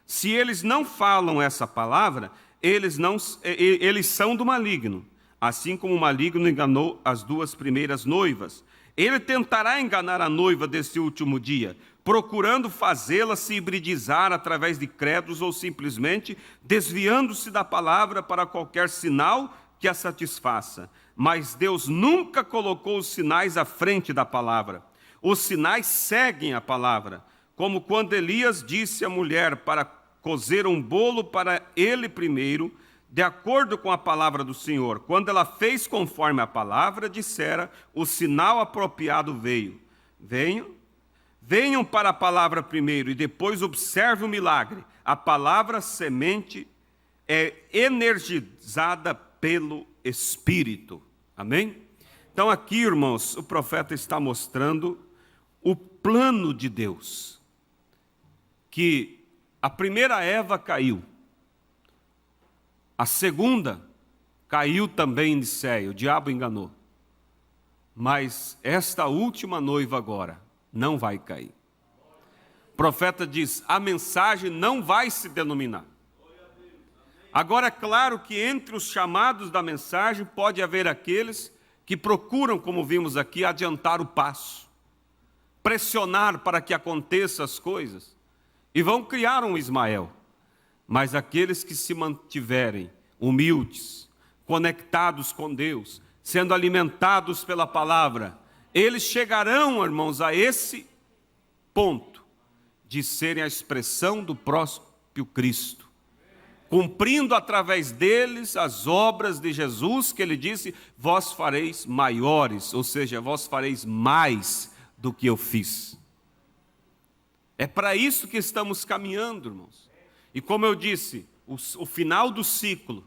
Se eles não falam essa palavra, eles são do maligno, assim como o maligno enganou as duas primeiras noivas. Ele tentará enganar a noiva desse último dia, procurando fazê-la se hibridizar através de credos ou simplesmente desviando-se da palavra para qualquer sinal que a satisfaça. Mas Deus nunca colocou os sinais à frente da palavra. Os sinais seguem a palavra, como quando Elias disse à mulher para cozer um bolo para ele primeiro, de acordo com a palavra do Senhor. Quando ela fez conforme a palavra dissera, o sinal apropriado veio. Venham para a palavra primeiro e depois observe o milagre. A palavra semente é energizada pelo Espírito. Amém? Então aqui, irmãos, o profeta está mostrando o plano de Deus, que a primeira Eva caiu, a segunda caiu também em Niceia, o diabo enganou, mas esta última noiva agora não vai cair. O profeta diz, a mensagem não vai se denominar. Agora é claro que entre os chamados da mensagem pode haver aqueles que procuram, como vimos aqui, adiantar o passo, pressionar para que aconteçam as coisas, e vão criar um Ismael. Mas aqueles que se mantiverem humildes, conectados com Deus, sendo alimentados pela palavra, eles chegarão, irmãos, a esse ponto de serem a expressão do próprio Cristo, cumprindo através deles as obras de Jesus, que ele disse: vós fareis maiores, ou seja, vós fareis mais do que eu fiz. É para isso que estamos caminhando, irmãos. E como eu disse, o final do ciclo,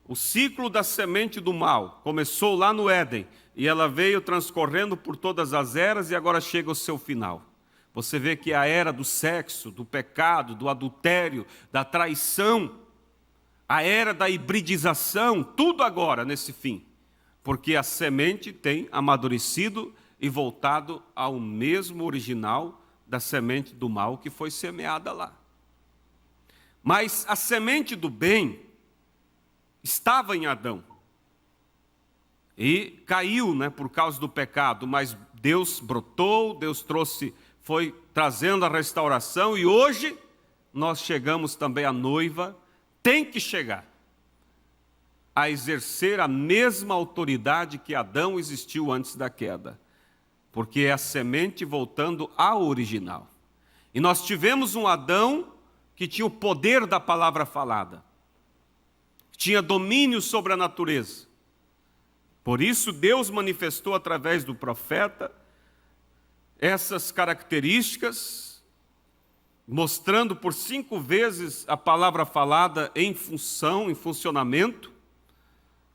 o ciclo da semente do mal, começou lá no Éden, e ela veio transcorrendo por todas as eras e agora chega ao seu final. Você vê que a era do sexo, do pecado, do adultério, da traição, a era da hibridização, tudo agora nesse fim. Porque a semente tem amadurecido e voltado ao mesmo original da semente do mal que foi semeada lá. Mas a semente do bem estava em Adão. E caiu, por causa do pecado, mas Deus brotou, Deus foi trazendo a restauração, e hoje nós chegamos também, a noiva tem que chegar a exercer a mesma autoridade que Adão existiu antes da queda, porque é a semente voltando ao original. E nós tivemos um Adão que tinha o poder da palavra falada, tinha domínio sobre a natureza. Por isso Deus manifestou através do profeta essas características, mostrando por 5 vezes a palavra falada em funcionamento,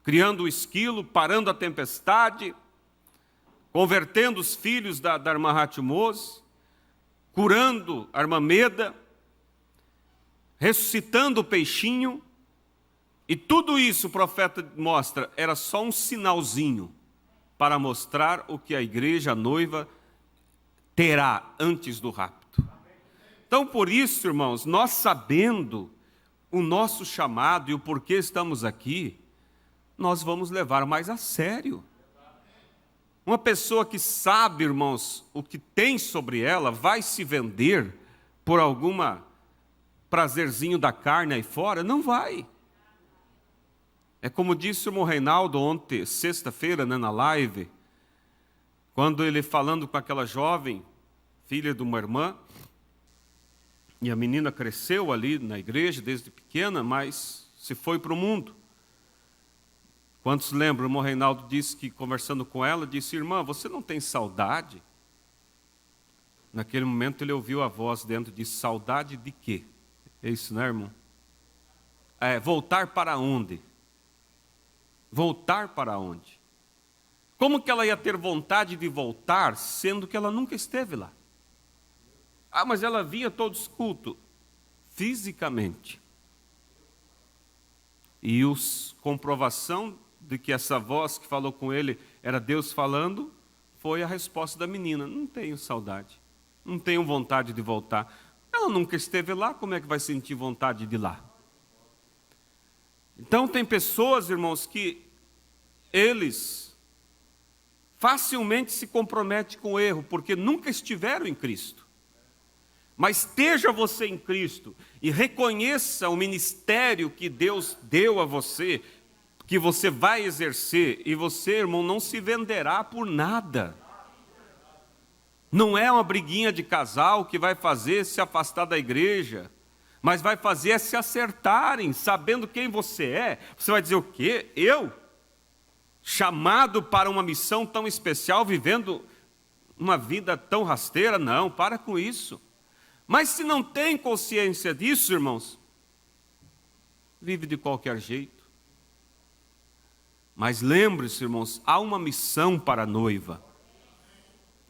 criando o esquilo, parando a tempestade, convertendo os filhos da irmã Hatmos, curando a irmã Meda, ressuscitando o peixinho. E tudo isso o profeta mostra, era só um sinalzinho para mostrar o que a igreja, a noiva, terá antes do rapto. Então, por isso, irmãos, nós sabendo o nosso chamado e o porquê estamos aqui, nós vamos levar mais a sério. Uma pessoa que sabe, irmãos, o que tem sobre ela, vai se vender por alguma prazerzinho da carne aí fora? Não vai. É como disse o irmão Reinaldo ontem, sexta-feira, na live, quando ele falando com aquela jovem, filha de uma irmã, e a menina cresceu ali na igreja desde pequena, mas se foi para o mundo. Quantos lembram? O irmão Reinaldo disse que, conversando com ela, disse: irmã, você não tem saudade? Naquele momento ele ouviu a voz dentro, disse: saudade de quê? É isso, né, irmão? Voltar para onde? Voltar para onde? Como que ela ia ter vontade de voltar, sendo que ela nunca esteve lá? Mas ela via todos os cultos, fisicamente. E a comprovação de que essa voz que falou com ele era Deus falando, foi a resposta da menina: não tenho saudade, não tenho vontade de voltar. Ela nunca esteve lá, como é que vai sentir vontade de ir lá? Então tem pessoas, irmãos, que eles facilmente se comprometem com o erro, porque nunca estiveram em Cristo. Mas esteja você em Cristo e reconheça o ministério que Deus deu a você, que você vai exercer, e você, irmão, não se venderá por nada. Não é uma briguinha de casal que vai fazer se afastar da igreja, mas vai fazer se acertarem, sabendo quem você é. Você vai dizer: o quê? Eu? Chamado para uma missão tão especial, vivendo uma vida tão rasteira? Não, para com isso. Mas se não tem consciência disso, irmãos, vive de qualquer jeito. Mas lembre-se, irmãos, há uma missão para a noiva.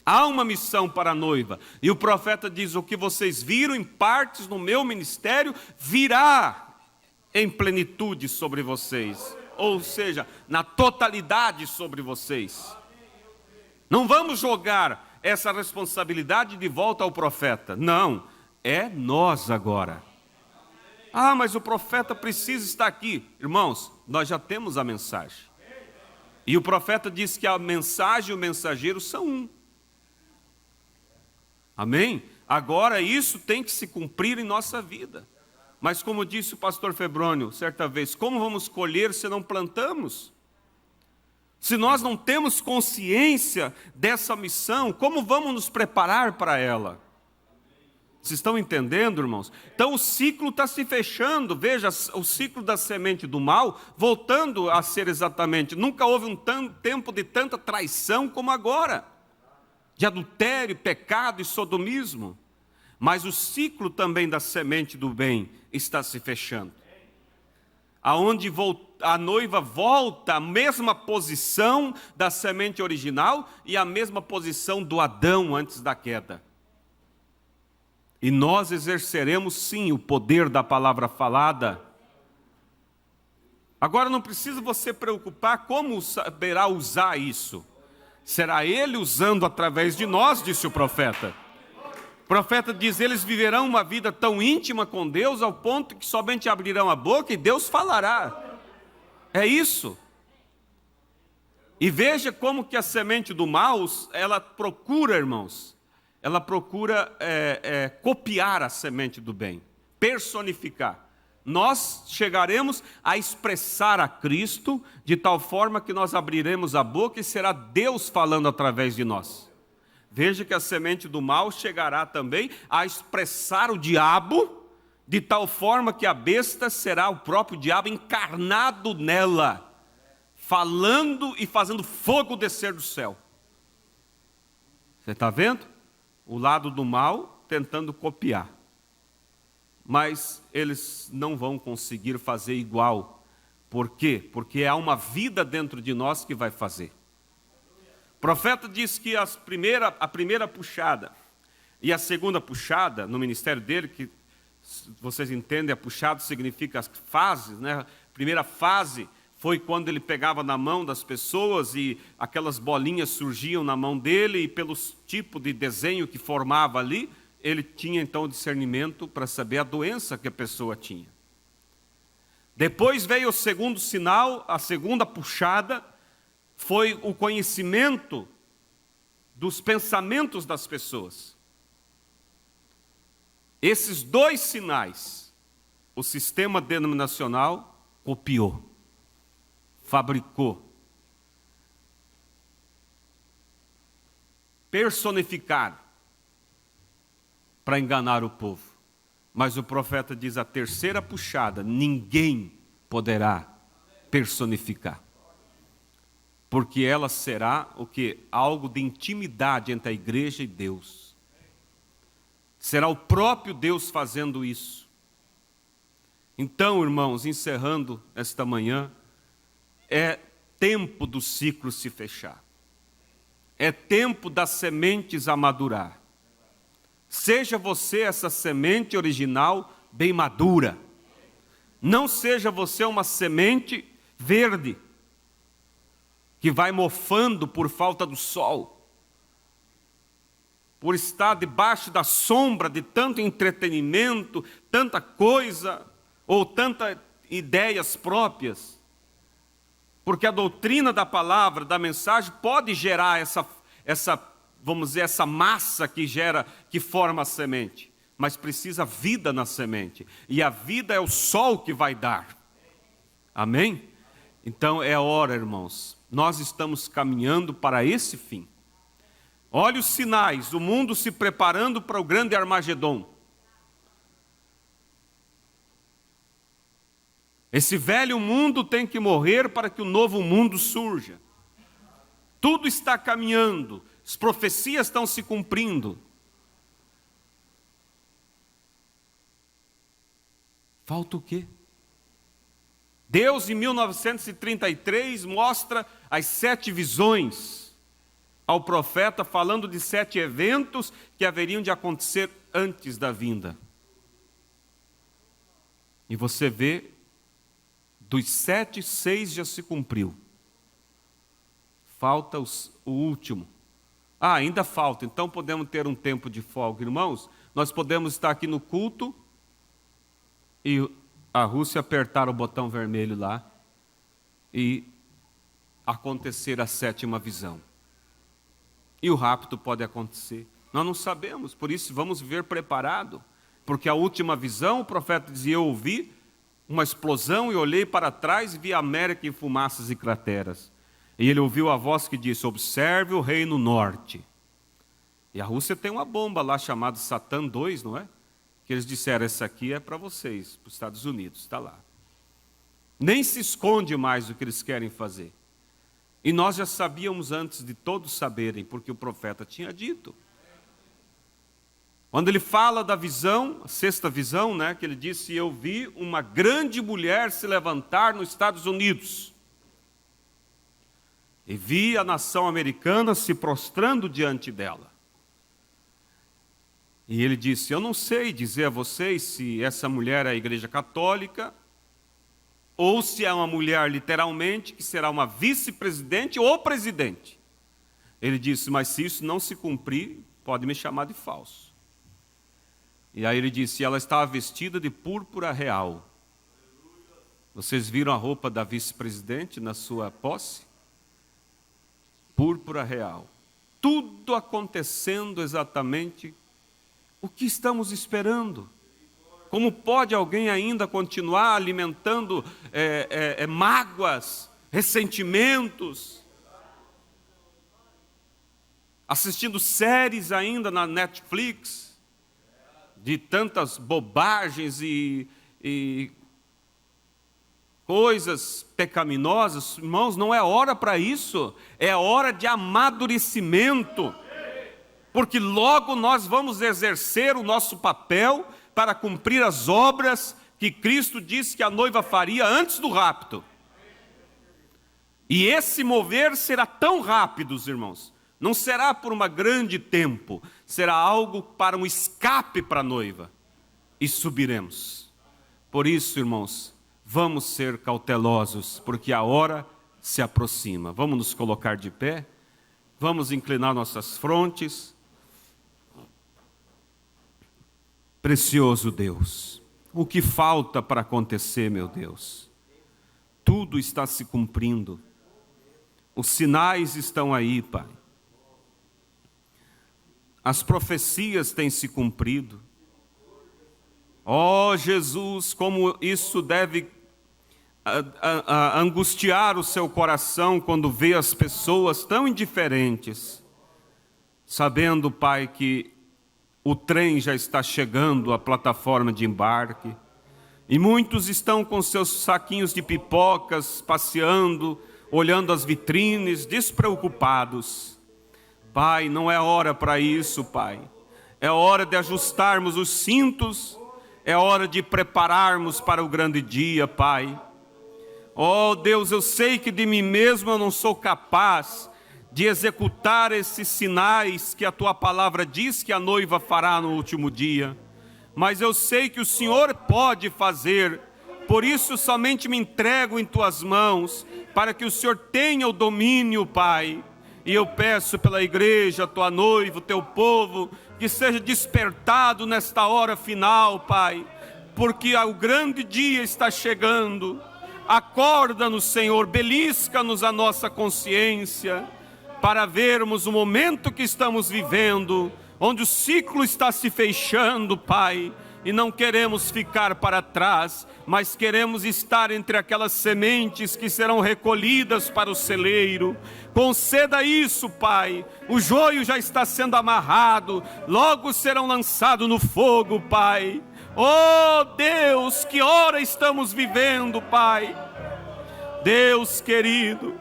Há uma missão para a noiva. E o profeta diz: o que vocês viram em partes no meu ministério, virá em plenitude sobre vocês. Ou seja, na totalidade sobre vocês. Não vamos jogar essa responsabilidade de volta ao profeta. Não, é nós agora. Mas o profeta precisa estar aqui. Irmãos, nós já temos a mensagem. E o profeta diz que a mensagem e o mensageiro são um. Amém? Agora isso tem que se cumprir em nossa vida. Mas como disse o pastor Febrônio certa vez, como vamos colher se não plantamos? Se nós não temos consciência dessa missão, como vamos nos preparar para ela? Vocês estão entendendo, irmãos? Então o ciclo está se fechando. Veja, o ciclo da semente do mal, voltando a ser exatamente. Nunca houve um tempo de tanta traição como agora. De adultério, pecado e sodomismo. Mas o ciclo também da semente do bem está se fechando. Aonde a noiva volta à mesma posição da semente original e à mesma posição do Adão antes da queda. E nós exerceremos sim o poder da palavra falada. Agora não precisa você preocupar como saberá usar isso. Será Ele usando através de nós, disse o profeta. O profeta diz, eles viverão uma vida tão íntima com Deus, ao ponto que somente abrirão a boca e Deus falará. É isso. E veja como que a semente do mal, ela procura, irmãos, ela procura copiar a semente do bem, personificar. Nós chegaremos a expressar a Cristo de tal forma que nós abriremos a boca e será Deus falando através de nós. Veja que a semente do mal chegará também a expressar o diabo de tal forma que a besta será o próprio diabo encarnado nela, falando e fazendo fogo descer do céu. Você está vendo? O lado do mal tentando copiar. Mas eles não vão conseguir fazer igual. Por quê? Porque há uma vida dentro de nós que vai fazer. O profeta diz que a primeira puxada e a segunda puxada no ministério dele, que vocês entendem, a puxada significa as fases, né? A primeira fase foi quando ele pegava na mão das pessoas e aquelas bolinhas surgiam na mão dele e pelo tipo de desenho que formava ali, ele tinha então o discernimento para saber a doença que a pessoa tinha. Depois veio o segundo sinal, a segunda puxada, foi o conhecimento dos pensamentos das pessoas. Esses dois sinais, o sistema denominacional copiou. Fabricou, personificar para enganar o povo. Mas o profeta diz a terceira puxada, ninguém poderá personificar. Porque ela será o que? Algo de intimidade entre a igreja e Deus. Será o próprio Deus fazendo isso. Então, irmãos, encerrando esta manhã, é tempo do ciclo se fechar. É tempo das sementes a madurar. Seja você essa semente original bem madura. Não seja você uma semente verde, que vai mofando por falta do sol, por estar debaixo da sombra de tanto entretenimento, tanta coisa, ou tantas ideias próprias. Porque a doutrina da palavra, da mensagem, pode gerar vamos dizer, essa massa que forma a semente. Mas precisa vida na semente. E a vida é o sol que vai dar. Amém? Então é hora, irmãos. Nós estamos caminhando para esse fim. Olha os sinais, o mundo se preparando para o grande Armagedon. Esse velho mundo tem que morrer para que o novo mundo surja. Tudo está caminhando, as profecias estão se cumprindo. Falta o quê? Deus, em 1933, mostra as 7 visões ao profeta, falando de 7 eventos que haveriam de acontecer antes da vinda. E você vê, dos 7, 6 já se cumpriu. Falta o último. Ainda falta, então podemos ter um tempo de folga. Irmãos, nós podemos estar aqui no culto e a Rússia apertar o botão vermelho lá e acontecer a 7ª visão. E o rapto pode acontecer. Nós não sabemos, por isso vamos viver preparado. Porque a última visão, o profeta dizia, eu ouvi uma explosão e olhei para trás e vi a América em fumaças e crateras. E ele ouviu a voz que disse, observe o reino norte. E a Rússia tem uma bomba lá chamada Satã 2, não é? Que eles disseram, essa aqui é para vocês, para os Estados Unidos, está lá. Nem se esconde mais o que eles querem fazer. E nós já sabíamos antes de todos saberem, porque o profeta tinha dito. Quando ele fala da visão, a 6ª visão, né, que ele disse, eu vi uma grande mulher se levantar nos Estados Unidos. E vi a nação americana se prostrando diante dela. E ele disse, eu não sei dizer a vocês se essa mulher é a Igreja Católica, ou se é uma mulher literalmente, que será uma vice-presidente ou presidente. Ele disse, mas se isso não se cumprir, pode me chamar de falso. E aí ele disse, ela estava vestida de púrpura real. Vocês viram a roupa da vice-presidente na sua posse? Púrpura real. Tudo acontecendo exatamente o que estamos esperando. Como pode alguém ainda continuar alimentando mágoas, ressentimentos, assistindo séries ainda na Netflix, de tantas bobagens e coisas pecaminosas? Irmãos, não é hora para isso, é hora de amadurecimento, porque logo nós vamos exercer o nosso papel para cumprir as obras que Cristo disse que a noiva faria antes do rapto. E esse mover será tão rápido, irmãos, não será por um grande tempo, será algo para um escape para a noiva, e subiremos. Por isso, irmãos, vamos ser cautelosos, porque a hora se aproxima. Vamos nos colocar de pé, vamos inclinar nossas frontes. Precioso Deus, o que falta para acontecer, meu Deus? Tudo está se cumprindo. Os sinais estão aí, Pai. As profecias têm se cumprido. Ó Jesus, como isso deve angustiar o seu coração quando vê as pessoas tão indiferentes, sabendo, Pai, que o trem já está chegando à plataforma de embarque, e muitos estão com seus saquinhos de pipocas, passeando, olhando as vitrines, despreocupados. Pai, não é hora para isso, Pai. É hora de ajustarmos os cintos, é hora de prepararmos para o grande dia, Pai. Oh Deus, eu sei que de mim mesmo eu não sou capaz de executar esses sinais que a Tua palavra diz que a noiva fará no último dia. Mas eu sei que o Senhor pode fazer, por isso somente me entrego em Tuas mãos, para que o Senhor tenha o domínio, Pai. E eu peço pela igreja, Tua noiva, o Teu povo, que seja despertado nesta hora final, Pai, porque o grande dia está chegando. Acorda-nos, Senhor, belisca-nos a nossa consciência, para vermos o momento que estamos vivendo, onde o ciclo está se fechando, Pai, e não queremos ficar para trás, mas queremos estar entre aquelas sementes que serão recolhidas para o celeiro. Conceda isso, Pai. O joio já está sendo amarrado, logo serão lançados no fogo, Pai. Oh Deus, que hora estamos vivendo, Pai. Deus querido,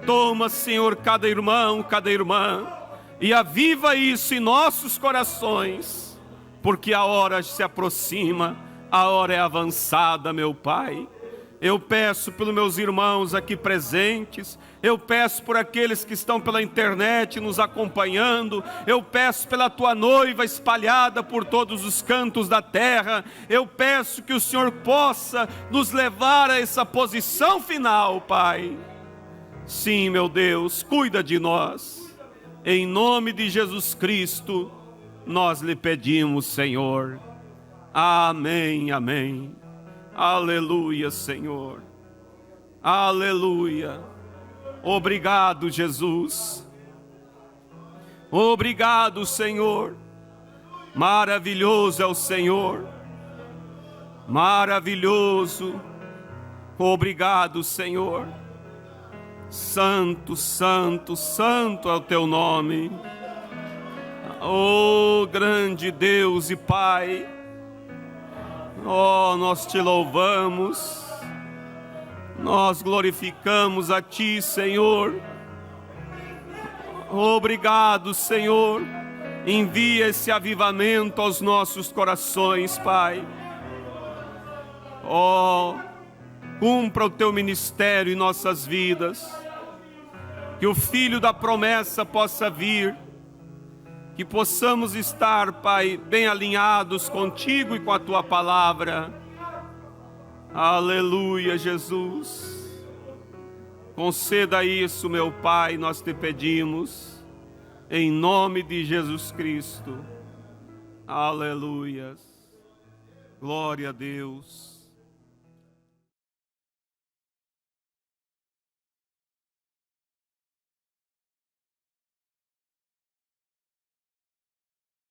toma, Senhor, cada irmão, cada irmã, e aviva isso em nossos corações, porque a hora se aproxima, a hora é avançada, meu Pai. Eu peço pelos meus irmãos aqui presentes, eu peço por aqueles que estão pela internet nos acompanhando, eu peço pela Tua noiva espalhada por todos os cantos da terra, eu peço que o Senhor possa nos levar a essa posição final, Pai. Sim, meu Deus, cuida de nós. Em nome de Jesus Cristo, nós lhe pedimos, Senhor. Amém, amém. Aleluia, Senhor. Aleluia. Obrigado, Jesus. Obrigado, Senhor. Maravilhoso é o Senhor. Maravilhoso. Obrigado, Senhor. Santo, santo, santo é o teu nome. Oh, grande Deus e Pai. Oh, nós te louvamos. Nós glorificamos a ti, Senhor. Obrigado, Senhor. Envia esse avivamento aos nossos corações, Pai. Oh, cumpra o teu ministério em nossas vidas. Que o Filho da promessa possa vir. Que possamos estar, Pai, bem alinhados contigo e com a tua palavra. Aleluia, Jesus. Conceda isso, meu Pai, nós te pedimos, em nome de Jesus Cristo. Aleluia. Glória a Deus.